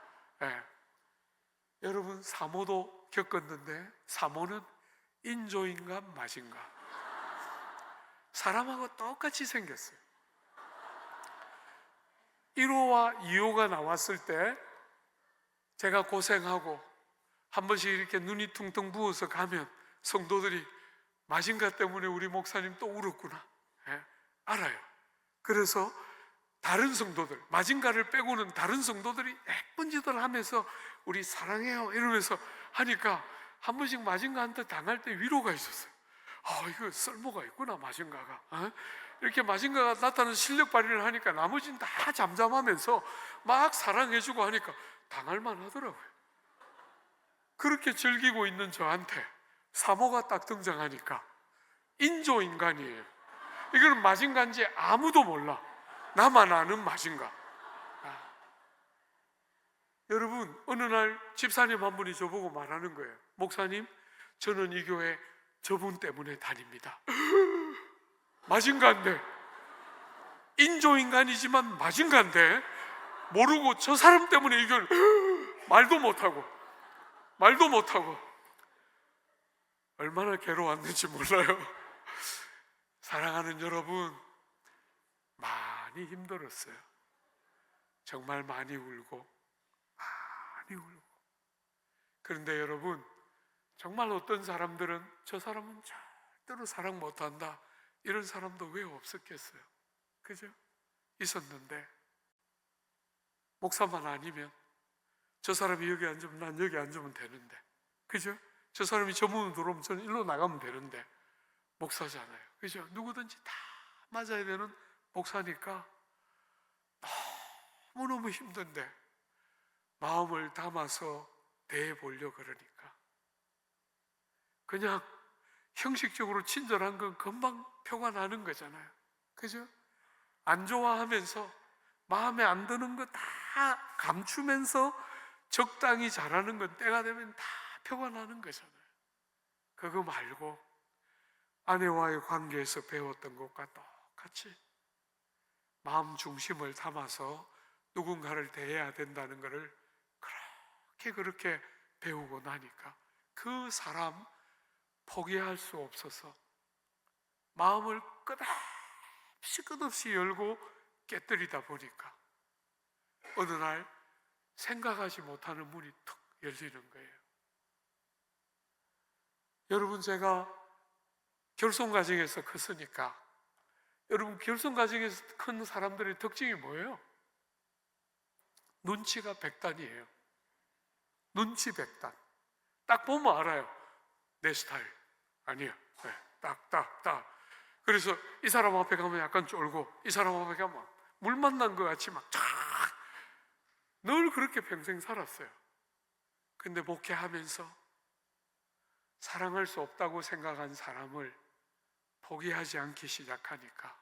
여러분, 사모도 겪었는데 사모는 인조인가 마진가 사람하고 똑같이 생겼어요. 1호와 2호가 나왔을 때 제가 고생하고 한 번씩 이렇게 눈이 퉁퉁 부어서 가면 성도들이 마징가 때문에 우리 목사님 또 울었구나, 예, 알아요. 그래서 다른 성도들, 마징가를 빼고는 다른 성도들이 예쁜 짓을 하면서 우리 사랑해요 이러면서 하니까 한 번씩 마징가한테 당할 때 위로가 있었어요. 이거 쓸모가 있구나, 마징가가. 이렇게 마징가가 나타나는 실력 발휘를 하니까 나머지는 다 잠잠하면서 막 사랑해주고 하니까 당할만 하더라고요. 그렇게 즐기고 있는 저한테 사모가 딱 등장하니까 인조인간이에요. 이거는 마징가인지 아무도 몰라. 나만 아는 마징가. 여러분, 어느 날 집사님 한 분이 저보고 말하는 거예요. 목사님, 저는 이 교회 저분 때문에 다닙니다. 마징가인데, 인조인간이지만 마징가인데 모르고 저 사람 때문에 이걸 말도 못하고 얼마나 괴로웠는지 몰라요. 사랑하는 여러분, 많이 힘들었어요. 정말 많이 울고. 그런데 여러분, 정말 어떤 사람들은 저 사람은 절대로 사랑 못한다, 이런 사람도 왜 없었겠어요? 그죠? 있었는데 목사만 아니면 저 사람이 여기 앉으면 난 여기 앉으면 되는데, 그죠? 저 사람이 저 문으로 들어오면 저는 일로 나가면 되는데, 목사잖아요. 그죠? 누구든지 다 맞아야 되는 목사니까 너무너무 힘든데 마음을 담아서 대해보려 그러니까 그냥 형식적으로 친절한 건 금방 표가 나는 거잖아요. 그죠? 안 좋아하면서 마음에 안 드는 거 다 감추면서 적당히 잘하는 건 때가 되면 다 표가 나는 거잖아요. 그거 말고 아내와의 관계에서 배웠던 것과 똑같이 마음 중심을 담아서 누군가를 대해야 된다는 것을 그렇게 배우고 나니까 그 사람 포기할 수 없어서 마음을 끝없이 열고 깨뜨리다 보니까 어느 날 생각하지 못하는 문이 툭 열리는 거예요. 여러분, 제가 결손 가정에서 컸으니까, 여러분, 결손 가정에서 큰 사람들의 특징이 뭐예요? 눈치가 백단이에요. 눈치 백단. 딱 보면 알아요. 내 스타일 아니야. 네, 딱. 그래서 이 사람 앞에 가면 약간 쫄고, 이 사람 앞에 가면 물 만난 것 같이 막 늘 그렇게 평생 살았어요. 근데 목회하면서 사랑할 수 없다고 생각한 사람을 포기하지 않기 시작하니까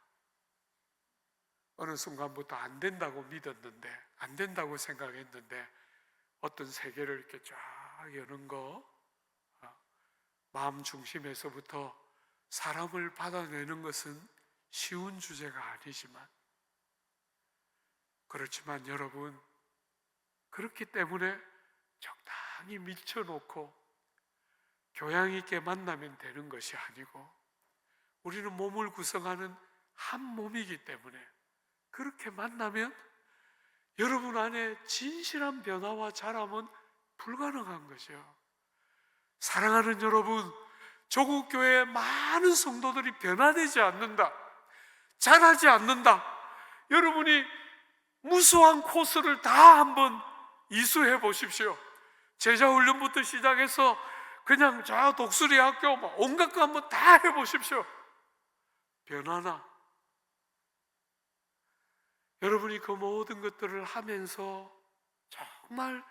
어느 순간부터 안 된다고 믿었는데, 안 된다고 생각했는데 어떤 세계를 이렇게 쫙 여는 거, 마음 중심에서부터 사람을 받아내는 것은 쉬운 주제가 아니지만, 그렇지만 여러분, 그렇기 때문에 적당히 밀쳐놓고 교양 있게 만나면 되는 것이 아니고, 우리는 몸을 구성하는 한 몸이기 때문에 그렇게 만나면 여러분 안에 진실한 변화와 자람은 불가능한 거죠. 사랑하는 여러분, 조국 교회의 많은 성도들이 변화되지 않는다, 자라지 않는다. 여러분이 무수한 코스를 다 한번 이수해 보십시오. 제자훈련부터 시작해서 그냥 저 독수리 학교 온갖 거 한번 다 해보십시오. 변하나? 여러분이 그 모든 것들을 하면서 정말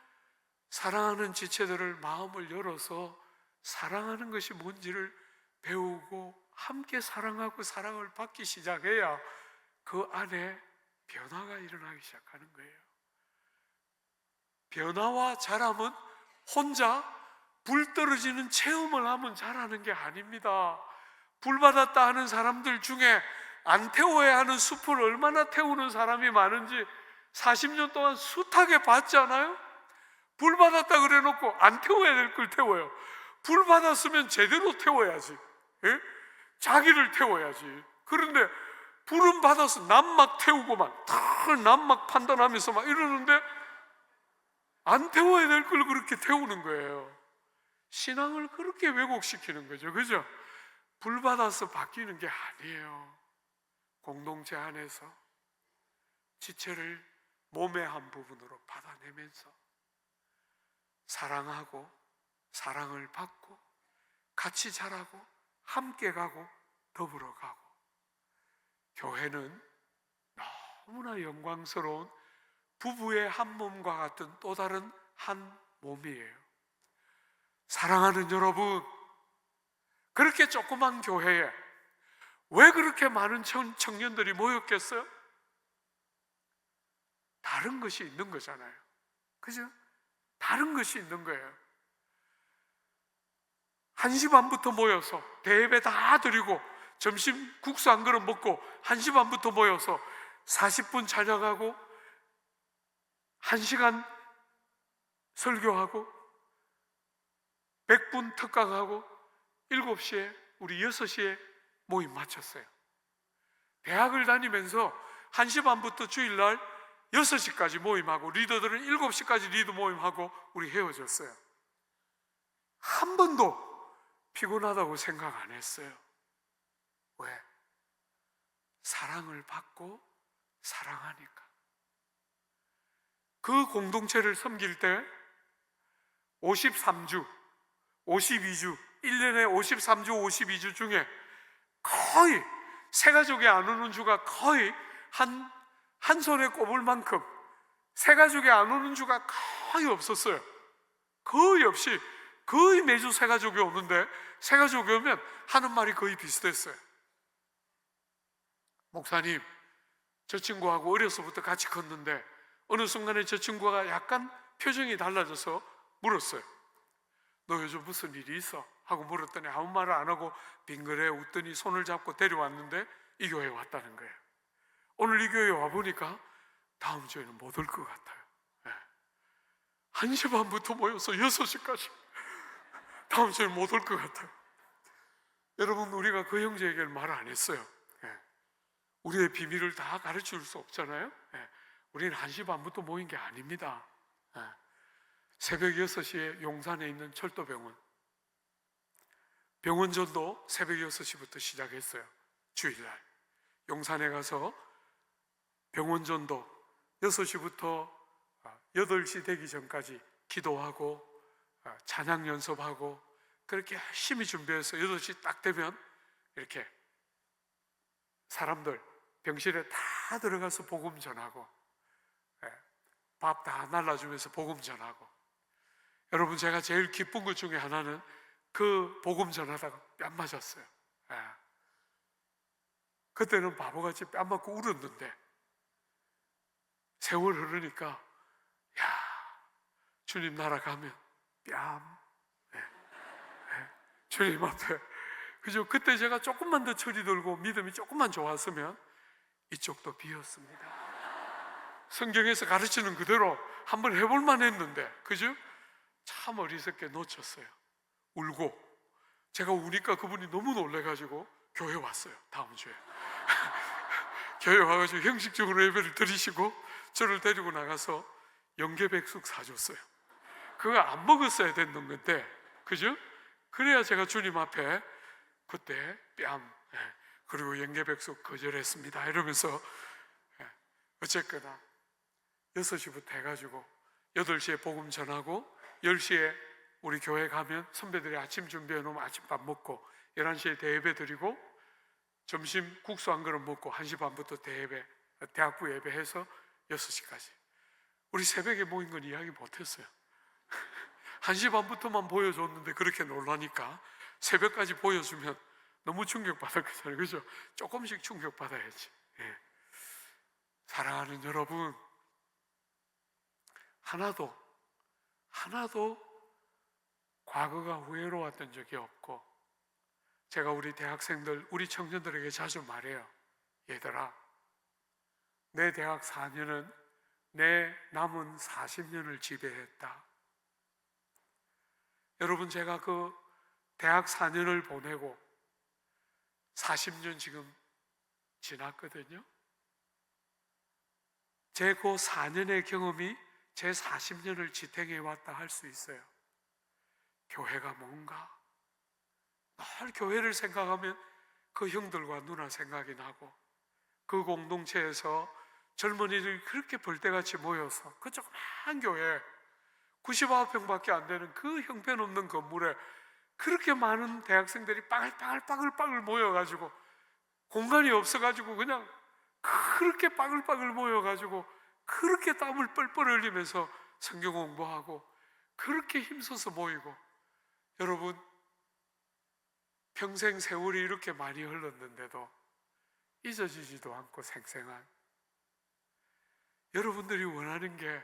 사랑하는 지체들을 마음을 열어서 사랑하는 것이 뭔지를 배우고 함께 사랑하고 사랑을 받기 시작해야 그 안에 변화가 일어나기 시작하는 거예요. 변화와 자람은 혼자 불 떨어지는 체험을 하면 자라는 게 아닙니다. 불 받았다 하는 사람들 중에 안 태워야 하는 숲을 얼마나 태우는 사람이 많은지 40년 동안 숱하게 봤잖아요. 불 받았다 그래 놓고 안 태워야 될 걸 태워요. 불 받았으면 제대로 태워야지. 예? 자기를 태워야지. 그런데 불은 받아서 남막 태우고만 다 남막 판단하면서 막 이러는데 안 태워야 될 걸 그렇게 태우는 거예요. 신앙을 그렇게 왜곡시키는 거죠. 그죠? 불 받아서 바뀌는 게 아니에요. 공동체 안에서 지체를 몸의 한 부분으로 받아내면서 사랑하고 사랑을 받고 같이 자라고 함께 가고 더불어 가고, 교회는 너무나 영광스러운 부부의 한 몸과 같은 또 다른 한 몸이에요. 사랑하는 여러분, 그렇게 조그만 교회에 왜 그렇게 많은 청년들이 모였겠어요? 다른 것이 있는 거잖아요. 그죠? 다른 것이 있는 거예요. 1시 반부터 모여서 대예배 다 드리고 점심 국수 한 그릇 먹고 1시 반부터 모여서 40분 찬양하고 1시간 설교하고 100분 특강하고 7시에 우리 6시에 모임 마쳤어요. 대학을 다니면서 1시 반부터 주일날 6시까지 모임하고 리더들은 7시까지 리더 모임하고 우리 헤어졌어요. 한 번도 피곤하다고 생각 안 했어요. 왜? 사랑을 받고 사랑하니까. 그 공동체를 섬길 때 53주, 52주, 1년에 53주, 52주 중에 거의 새가족이 안 오는 주가 거의 한 손에 꼽을 만큼 새가족이 안 오는 주가 거의 없었어요. 거의 없이 거의 매주 새가족이 오는데 새가족이 오면 하는 말이 거의 비슷했어요. 목사님, 저 친구하고 어려서부터 같이 컸는데 어느 순간에 저 친구가 약간 표정이 달라져서 물었어요. 너 요즘 무슨 일이 있어? 하고 물었더니 아무 말을 안 하고 빙그레 웃더니 손을 잡고 데려왔는데 이 교회에 왔다는 거예요. 오늘 이 교회에 와보니까 다음 주에는 못 올 것 같아요. 1시 반부터 모여서 6시까지 다음 주에는 못 올 것 같아요. 여러분, 우리가 그 형제에게 말을 안 했어요. 우리의 비밀을 다 가르칠 수 없잖아요. 우리는 1시 반부터 모인 게 아닙니다. 새벽 6시에 용산에 있는 철도병원, 병원전도 새벽 6시부터 시작했어요. 주일날 용산에 가서 병원전도 6시부터 8시 되기 전까지 기도하고 찬양 연습하고 그렇게 열심히 준비해서 8시 딱 되면 이렇게 사람들 병실에 다 들어가서 복음 전하고 밥 다 날라주면서 복음 전하고. 여러분, 제가 제일 기쁜 것 중에 하나는 그 복음 전하다가 뺨 맞았어요. 그때는 바보같이 뺨 맞고 울었는데 세월 흐르니까 야, 주님 날아가면 뺨 주님 앞에. 그죠? 그때 제가 조금만 더 철이 들고 믿음이 조금만 좋았으면 이쪽도 비었습니다. 성경에서 가르치는 그대로 한번 해볼만 했는데, 그죠? 참 어리석게 놓쳤어요. 울고. 제가 우니까 그분이 너무 놀래가지고 교회 왔어요. 다음 주에 교회 와가지고 형식적으로 예배를 드리시고 저를 데리고 나가서 영계백숙 사줬어요. 그거 안 먹었어야 됐는 건데, 그죠? 그래야 제가 주님 앞에 그때 뺨 그리고 영계백숙 거절했습니다 이러면서, 어쨌거나 6시부터 해가지고 8시에 복음 전하고 10시에 우리 교회 가면 선배들이 아침 준비해 놓으면 아침밥 먹고 11시에 대예배 드리고 점심 국수 한 그릇 먹고 1시 반부터 대예배, 대학부 예배해서 6시까지. 우리 새벽에 모인 건 이야기 못했어요. 1시 반부터만 보여줬는데 그렇게 놀라니까 새벽까지 보여주면 너무 충격받았거든요. 그죠? 조금씩 충격받아야지. 사랑하는 여러분, 하나도 과거가 후회로웠던 적이 없고, 제가 우리 대학생들, 우리 청년들에게 자주 말해요. 얘들아, 내 대학 4년은 내 남은 40년을 지배했다. 여러분, 제가 그 대학 4년을 보내고 40년 지금 지났거든요. 제 그 4년의 경험이 제 40년을 지탱해 왔다 할 수 있어요. 교회가 뭔가, 늘 교회를 생각하면 그 형들과 누나 생각이 나고, 그 공동체에서 젊은이들이 그렇게 벌떼같이 모여서 그 조그만 교회 99평밖에 안 되는 그 형편없는 건물에 그렇게 많은 대학생들이 빠글빠글 모여가지고, 공간이 없어가지고 그냥 그렇게 빠글빠글 모여가지고 그렇게 땀을 뻘뻘 흘리면서 성경 공부하고 그렇게 힘써서 모이고, 여러분, 평생 세월이 이렇게 많이 흘렀는데도 잊어지지도 않고 생생한, 여러분들이 원하는 게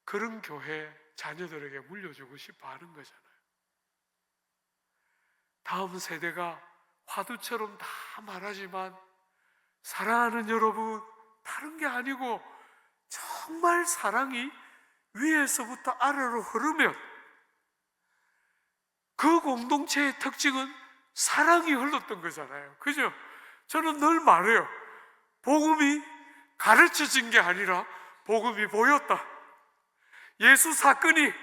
그런 교회 자녀들에게 물려주고 싶어 하는 거잖아요. 다음 세대가 화두처럼 다 말하지만, 사랑하는 여러분, 다른 게 아니고 정말 사랑이 위에서부터 아래로 흐르면 그 공동체의 특징은 사랑이 흘렀던 거잖아요. 그죠? 저는 늘 말해요. 복음이 가르쳐진 게 아니라 복음이 보였다. 예수 사건이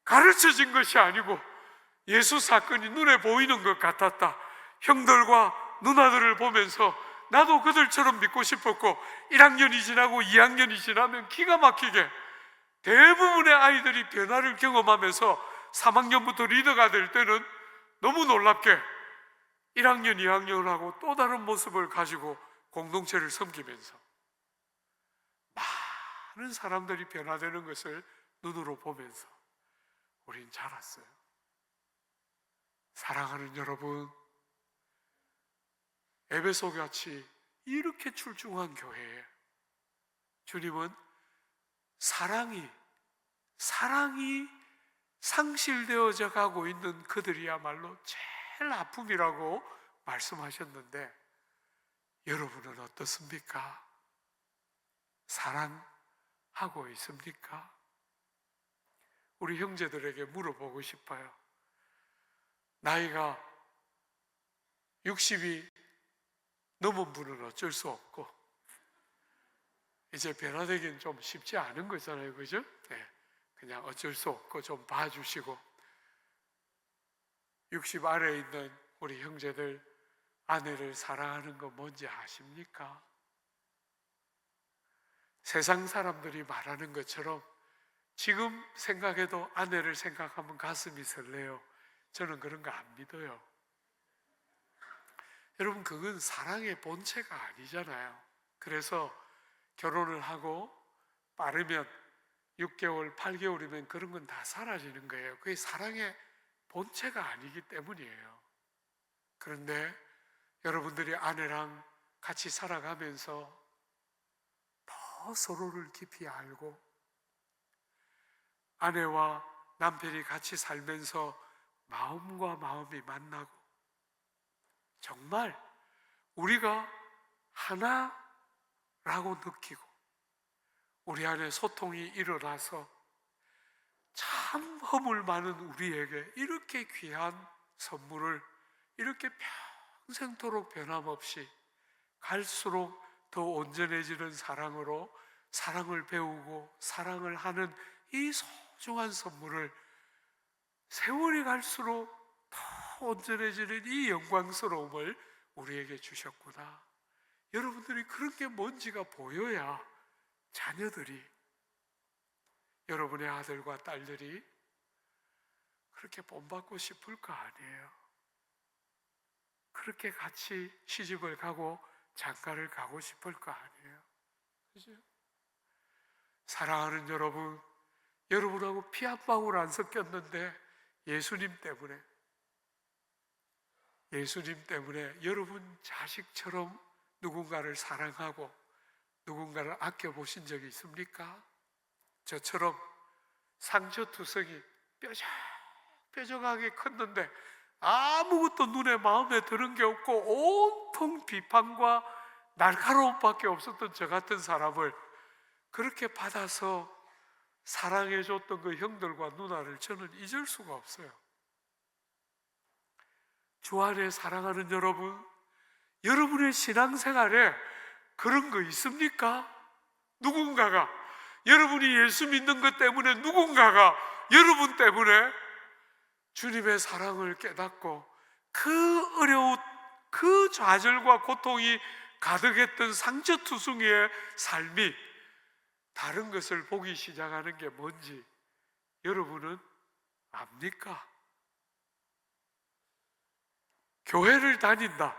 가르쳐진 것이 아니고 예수 사건이 눈에 보이는 것 같았다. 형들과 누나들을 보면서 나도 그들처럼 믿고 싶었고, 1학년이 지나고 2학년이 지나면 기가 막히게 대부분의 아이들이 변화를 경험하면서 3학년부터 리더가 될 때는 너무 놀랍게 1학년, 2학년을 하고 또 다른 모습을 가지고 공동체를 섬기면서 많은 사람들이 변화되는 것을 눈으로 보면서 우린 자랐어요. 사랑하는 여러분, 에베소같이 이렇게 출중한 교회에 주님은 사랑이 상실되어져 가고 있는 그들이야말로 제일 아픔이라고 말씀하셨는데, 여러분은 어떻습니까? 사랑하고 있습니까? 우리 형제들에게 물어보고 싶어요. 나이가 60이 넘은 분은 어쩔 수 없고, 이제 변화되긴 좀 쉽지 않은 거잖아요. 그죠? 네. 그냥 어쩔 수 없고 좀 봐주시고, 60 아래에 있는 우리 형제들, 아내를 사랑하는 거 뭔지 아십니까? 세상 사람들이 말하는 것처럼 지금 생각해도 아내를 생각하면 가슴이 설레요. 저는 그런 거 안 믿어요. 여러분, 그건 사랑의 본체가 아니잖아요. 그래서 결혼을 하고 빠르면 6개월, 8개월이면 그런 건 다 사라지는 거예요. 그게 사랑의 본체가 아니기 때문이에요. 그런데 여러분들이 아내랑 같이 살아가면서 더 서로를 깊이 알고, 아내와 남편이 같이 살면서 마음과 마음이 만나고, 정말 우리가 하나라고 느끼고 우리 안에 소통이 일어나서 참 허물 많은 우리에게 이렇게 귀한 선물을 이렇게 평생토록 변함없이 갈수록 더 온전해지는 사랑으로 사랑을 배우고 사랑을 하는 이 소중한 선물을 세월이 갈수록 더 온전해지는 이 영광스러움을 우리에게 주셨구나. 여러분들이 그런 게 뭔지가 보여야 자녀들이, 여러분의 아들과 딸들이 그렇게 본받고 싶을 거 아니에요. 그렇게 같이 시집을 가고 장가를 가고 싶을 거 아니에요. 그죠? 사랑하는 여러분, 여러분하고 피 한 방울 안 섞였는데 예수님 때문에 여러분 자식처럼 누군가를 사랑하고 누군가를 아껴보신 적이 있습니까? 저처럼 상처투성이 뾰족하게 컸는데 아무것도 눈에 마음에 드는 게 없고 온통 비판과 날카로움밖에 없었던 저 같은 사람을 그렇게 받아서 사랑해줬던 그 형들과 누나를 저는 잊을 수가 없어요. 주 안에 사랑하는 여러분, 여러분의 신앙생활에 그런 거 있습니까? 누군가가, 여러분이 예수 믿는 것 때문에 누군가가 여러분 때문에 주님의 사랑을 깨닫고 그 어려운 그 좌절과 고통이 가득했던 상처투성이의 삶이 다른 것을 보기 시작하는 게 뭔지 여러분은 압니까? 교회를 다닌다,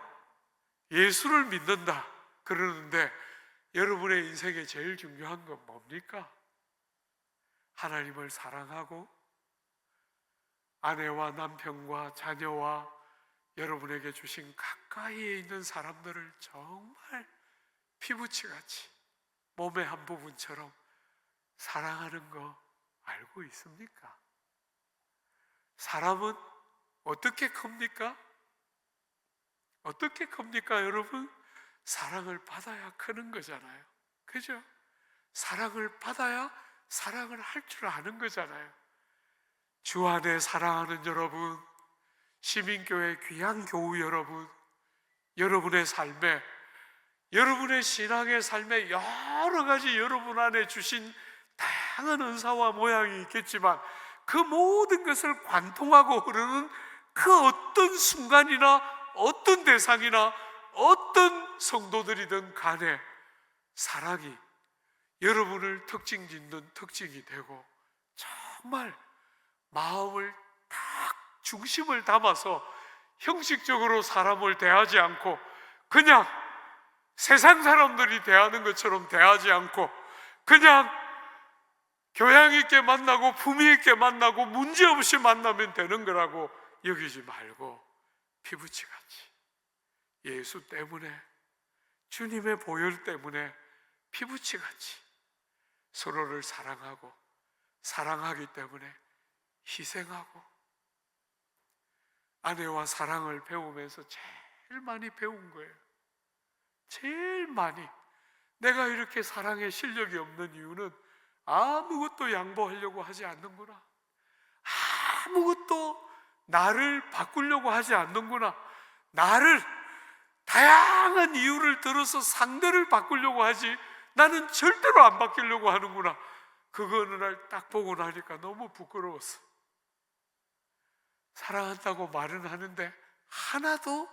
예수를 믿는다 그러는데 여러분의 인생에 제일 중요한 건 뭡니까? 하나님을 사랑하고 아내와 남편과 자녀와 여러분에게 주신 가까이에 있는 사람들을 정말 피부치같이 몸의 한 부분처럼 사랑하는 거 알고 있습니까? 사람은 어떻게 큽니까? 어떻게 큽니까, 여러분? 사랑을 받아야 크는 거잖아요. 그죠? 사랑을 받아야 사랑을 할 줄 아는 거잖아요. 주 안에 사랑하는 여러분, 시민교회 귀한 교우 여러분, 여러분의 삶에, 여러분의 신앙의 삶에 여러 가지 여러분 안에 주신 다양한 은사와 모양이 있겠지만 그 모든 것을 관통하고 흐르는 그 어떤 순간이나 어떤 대상이나 어떤 성도들이든 간에 사랑이 여러분을 특징 짓는 특징이 되고 정말 마음을 딱 중심을 담아서 형식적으로 사람을 대하지 않고 그냥 세상 사람들이 대하는 것처럼 대하지 않고 그냥 교양 있게 만나고 품위 있게 만나고 문제없이 만나면 되는 거라고 여기지 말고 피부치같이 예수 때문에, 주님의 보혈 때문에 피부치같이 서로를 사랑하고 사랑하기 때문에 희생하고, 아내와 사랑을 배우면서 제일 많이 배운 거예요. 제일 많이. 내가 이렇게 사랑에 실력이 없는 이유는 아무것도 양보하려고 하지 않는구나, 아무것도 나를 바꾸려고 하지 않는구나, 나를 다양한 이유를 들어서 상대를 바꾸려고 하지 나는 절대로 안 바뀌려고 하는구나. 그거 어느 날 딱 보고 나니까 너무 부끄러웠어. 사랑한다고 말은 하는데 하나도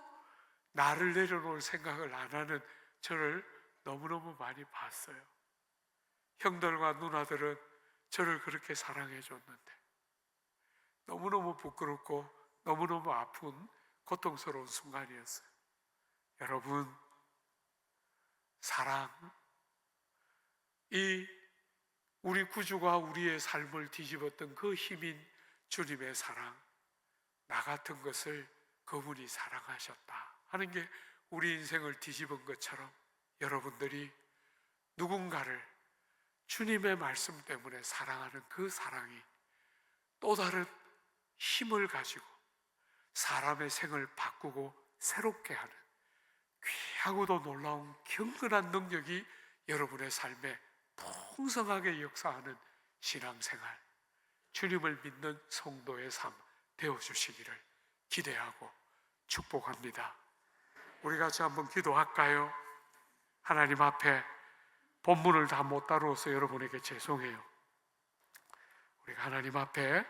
나를 내려놓을 생각을 안 하는 저를 너무너무 많이 봤어요. 형들과 누나들은 저를 그렇게 사랑해 줬는데 너무너무 부끄럽고 너무너무 아픈 고통스러운 순간이었어요. 여러분, 사랑, 이 우리 구주가 우리의 삶을 뒤집었던 그 힘인 주님의 사랑, 나 같은 것을 그분이 사랑하셨다 하는 게 우리 인생을 뒤집은 것처럼 여러분들이 누군가를 주님의 말씀 때문에 사랑하는 그 사랑이 또 다른 힘을 가지고 사람의 생을 바꾸고 새롭게 하는 귀하고도 놀라운 경건한 능력이 여러분의 삶에 풍성하게 역사하는 신앙생활, 주님을 믿는 성도의 삶 되어주시기를 기대하고 축복합니다. 우리 같이 한번 기도할까요? 하나님 앞에 본문을 다 못 다루어서 여러분에게 죄송해요. 우리가 하나님 앞에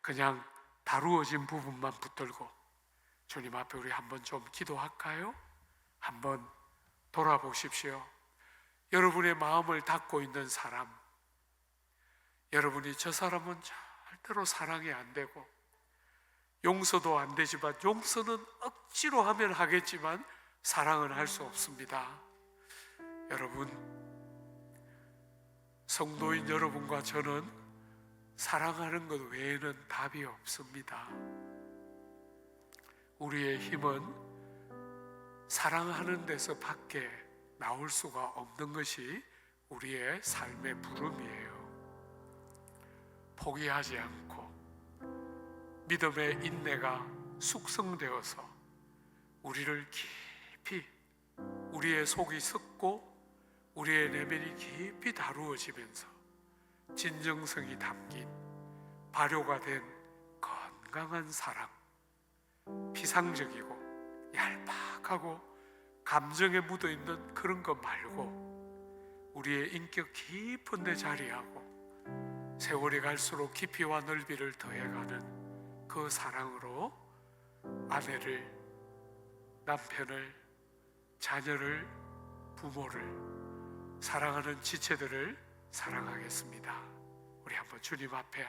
그냥 다루어진 부분만 붙들고 주님 앞에 우리 한번 좀 기도할까요? 한번 돌아보십시오. 여러분의 마음을 닫고 있는 사람, 여러분이 저 사람은 절대로 사랑이 안 되고 용서도 안 되지만, 용서는 억지로 하면 하겠지만 사랑은 할 수 없습니다. 여러분, 성도인 여러분과 저는 사랑하는 것 외에는 답이 없습니다. 우리의 힘은 사랑하는 데서 밖에 나올 수가 없는 것이 우리의 삶의 부름이에요. 포기하지 않고 믿음의 인내가 숙성되어서 우리를 깊이, 우리의 속이 썩고 우리의 내면이 깊이 다루어지면서 진정성이 담긴 발효가 된 건강한 사랑, 피상적이고 얄팍하고 감정에 묻어있는 그런 것 말고 우리의 인격 깊은 데 자리하고 세월이 갈수록 깊이와 넓이를 더해가는 그 사랑으로 아내를, 남편을, 자녀를, 부모를, 사랑하는 지체들을 사랑하겠습니다. 우리 한번 주님 앞에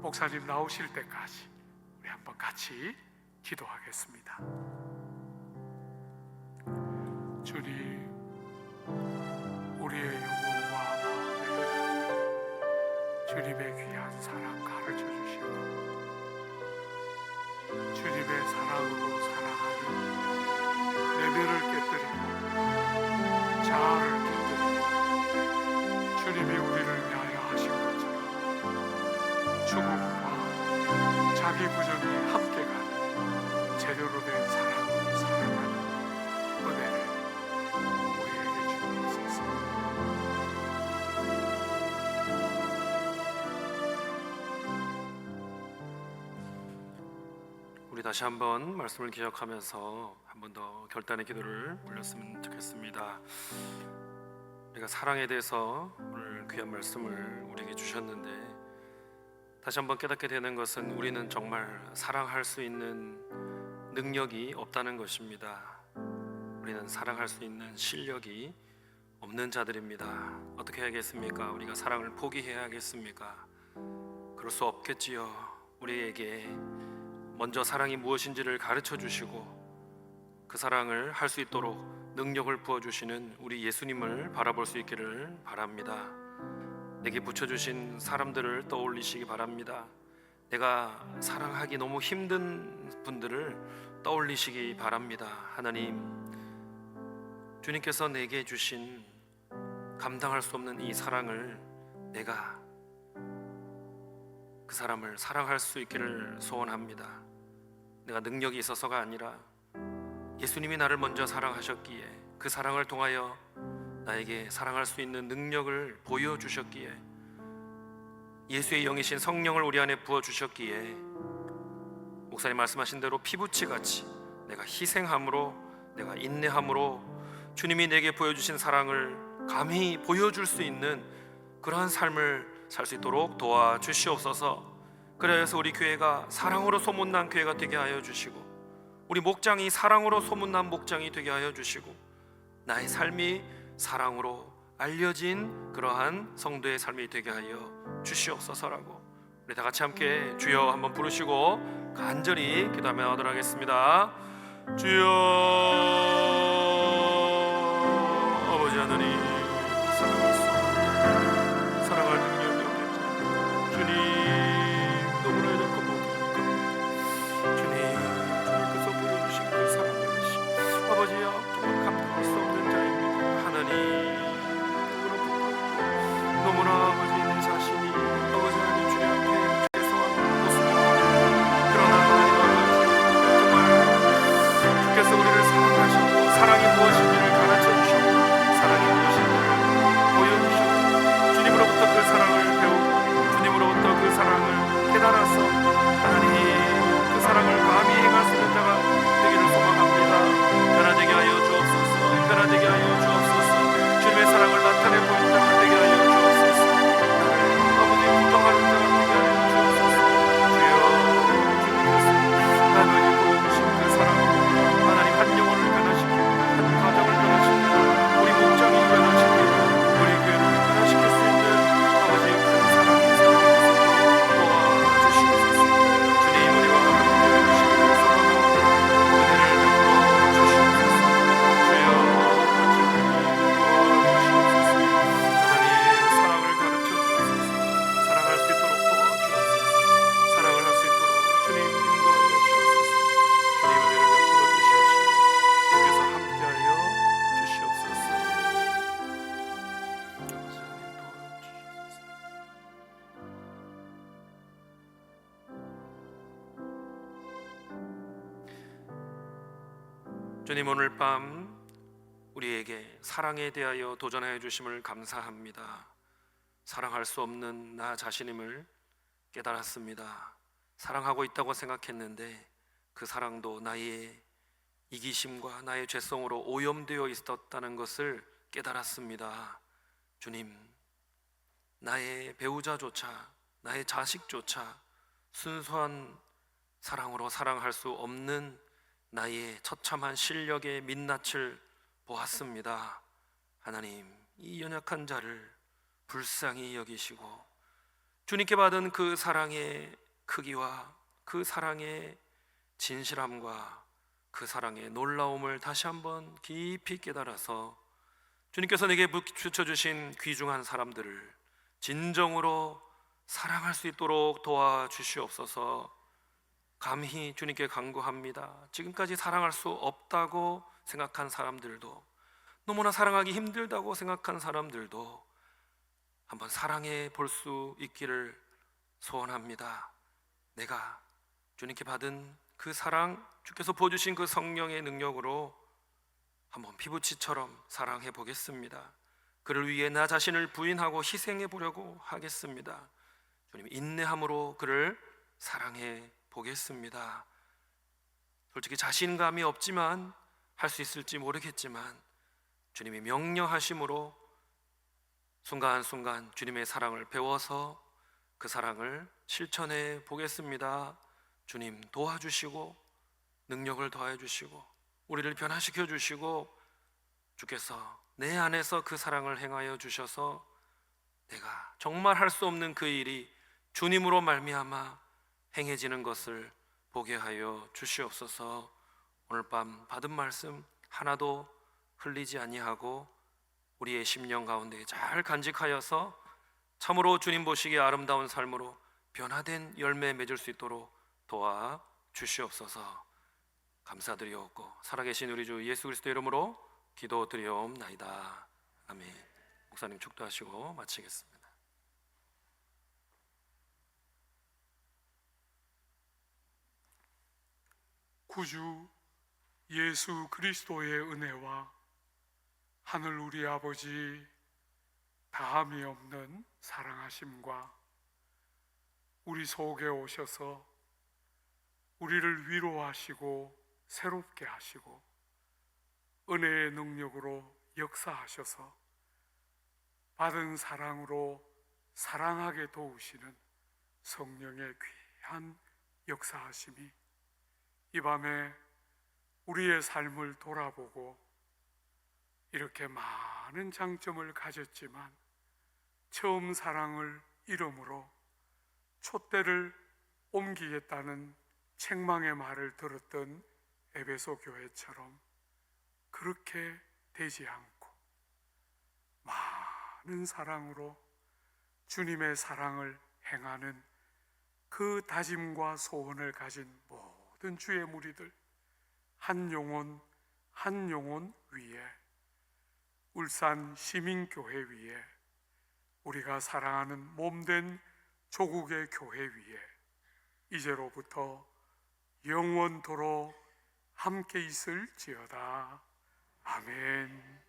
목사님 나오실 때까지 우리 한번 같이 기도하겠습니다. 주님, 우리의 영혼과 마음에 주님의 귀한 사랑 가르쳐 주시고 주님의 사랑으로 사랑하는 내면을 깨뜨리고 자아를 깨뜨리고 주님이 우리를 위하여 하신 것처럼 죽음과 자기 부정이 함께 가는 제대로 된 사랑으로 살아가는 은혜를 우리에게 주옵소서. 우리 다시 한번 말씀을 기억하면서 한 번 더 결단의 기도를 올렸으면 좋겠습니다. 우리가 사랑에 대해서 오늘 귀한 말씀을 우리에게 주셨는데 다시 한번 깨닫게 되는 것은 우리는 정말 사랑할 수 있는 능력이 없다는 것입니다. 우리는 사랑할 수 있는 실력이 없는 자들입니다. 어떻게 해야겠습니까? 우리가 사랑을 포기해야 하겠습니까? 그럴 수 없겠지요. 우리에게 먼저 사랑이 무엇인지를 가르쳐 주시고 그 사랑을 할 수 있도록 능력을 부어주시는 우리 예수님을 바라볼 수 있기를 바랍니다. 내게 붙여주신 사람들을 떠올리시기 바랍니다. 내가 사랑하기 너무 힘든 분들을 떠올리시기 바랍니다. 하나님, 주님께서 내게 주신 감당할 수 없는 이 사랑을 내가 그 사람을 사랑할 수 있기를 소원합니다. 내가 능력이 있어서가 아니라 예수님이 나를 먼저 사랑하셨기에 그 사랑을 통하여 나에게 사랑할 수 있는 능력을 보여주셨기에 예수의 영이신 성령을 우리 안에 부어주셨기에 목사님 말씀하신 대로 피부치같이 내가 희생함으로, 내가 인내함으로 주님이 내게 보여주신 사랑을 감히 보여줄 수 있는 그러한 삶을 살 수 있도록 도와주시옵소서. 그래서 우리 교회가 사랑으로 소문난 교회가 되게 하여 주시고 우리 목장이 사랑으로 소문난 목장이 되게 하여 주시고 나의 삶이 사랑으로 알려진 그러한 성도의 삶이 되게 하여 주시옵소서라고 우리 다 같이 함께 주여 한번 부르시고 간절히 기도하며 하도록 하겠습니다. 주여, 아버지 하나님, 사랑할 수 없는 사랑할 능력이 없는 자 주님, 너무나 이렇고 못합니다. 주님께서 보여주신 그 사랑의 것이 아버지야 정말 감당할 수 없는 자입니다. 하나님, 너무나 아버지 내 자신이 아버지 하나님 주님 앞에 죄송한 모습입니다. 그러나 하나님 아버지 정말 주께서 우리를 사랑하시고 사랑이 무엇인지를 가르쳐 주시고 사랑이 무엇인지를 보여주시고 주님으로부터 그 사랑을 배우고 주님으로부터 그 사랑을 깨달아서 하나님 그 사랑을 감히 행할 수 있는 자가 되기를 소망합니다. 변화되게 하여 주옵소서. 변화되게 하여 주옵소서. 주님의 사랑을 나타내 보이는 자가 되게 하여 주옵소서. 아버지 부정하는 자가 되게 하여 주옵소서. 주여, 주님께서 아버지 보여주신 그 사랑으로 하나님 한 영혼을 변화시키고 한 가정을 변화시키고 우리 목장이 변화시키고 우리 교회를 변화시킬 수 있는 아버지의 큰 사랑이 도와주시옵소서. 주님, 우리와 함께 해주시기를 소망하고 은혜를 베풀어 주시옵소서. 주여, 아버지 도와주시옵소서. 하나님 사랑을 가르쳐 주옵소서. 사랑할 수 있도록 도와주옵소서. 사랑을 할 수 있도록 주님 인도하여 주옵소서. 주님 은혜를 베풀어 주시옵시고 주께서 함께하여 주시옵소서. 주님 도와주시옵소서. 주님, 오늘 밤 우리에게 사랑에 대하여 도전하여 주심을 감사합니다. 사랑할 수 없는 나 자신임을 깨달았습니다. 사랑하고 있다고 생각했는데 그 사랑도 나의 이기심과 나의 죄성으로 오염되어 있었다는 것을 깨달았습니다. 주님, 나의 배우자조차, 나의 자식조차 순수한 사랑으로 사랑할 수 없는 나의 처참한 실력의 민낯을 보았습니다. 하나님, 이 연약한 자를 불쌍히 여기시고 주님께 받은 그 사랑의 크기와 그 사랑의 진실함과 그 사랑의 놀라움을 다시 한번 깊이 깨달아서 주님께서 내게 붙여주신 귀중한 사람들을 진정으로 사랑할 수 있도록 도와주시옵소서. 감히 주님께 간구합니다. 지금까지 사랑할 수 없다고 생각한 사람들도, 너무나 사랑하기 힘들다고 생각한 사람들도 한번 사랑해 볼 수 있기를 소원합니다. 내가 주님께 받은 그 사랑, 주께서 부어주신 그 성령의 능력으로 한번 피부치처럼 사랑해 보겠습니다. 그를 위해 나 자신을 부인하고 희생해 보려고 하겠습니다. 주님, 인내함으로 그를 사랑해 보겠습니다. 솔직히 자신감이 없지만, 할 수 있을지 모르겠지만 주님이 명령하심으로 순간순간 주님의 사랑을 배워서 그 사랑을 실천해 보겠습니다. 주님, 도와주시고 능력을 더해 주시고 우리를 변화시켜 주시고 주께서 내 안에서 그 사랑을 행하여 주셔서 내가 정말 할 수 없는 그 일이 주님으로 말미암아 행해지는 것을 보게 하여 주시옵소서. 오늘 밤 받은 말씀 하나도 흘리지 아니하고 우리의 심령 가운데 잘 간직하여서 참으로 주님 보시기에 아름다운 삶으로 변화된 열매 맺을 수 있도록 도와 주시옵소서. 감사드리옵고 살아계신 우리 주 예수 그리스도 이름으로 기도드리옵나이다. 아멘. 목사님 축도하시고 마치겠습니다. 구주 예수 그리스도의 은혜와 하늘 우리 아버지 다함이 없는 사랑하심과 우리 속에 오셔서 우리를 위로하시고 새롭게 하시고 은혜의 능력으로 역사하셔서 받은 사랑으로 사랑하게 도우시는 성령의 귀한 역사하심이 이 밤에 우리의 삶을 돌아보고 이렇게 많은 장점을 가졌지만 처음 사랑을 잃음으로 촛대를 옮기겠다는 책망의 말을 들었던 에베소 교회처럼 그렇게 되지 않고 많은 사랑으로 주님의 사랑을 행하는 그 다짐과 소원을 가진 모든 주의 무리들 한 영혼 한 영혼 위에 울산 시민교회 위에 우리가 사랑하는 몸된 조국의 교회 위에 이제로부터 영원토록 함께 있을지어다. 아멘.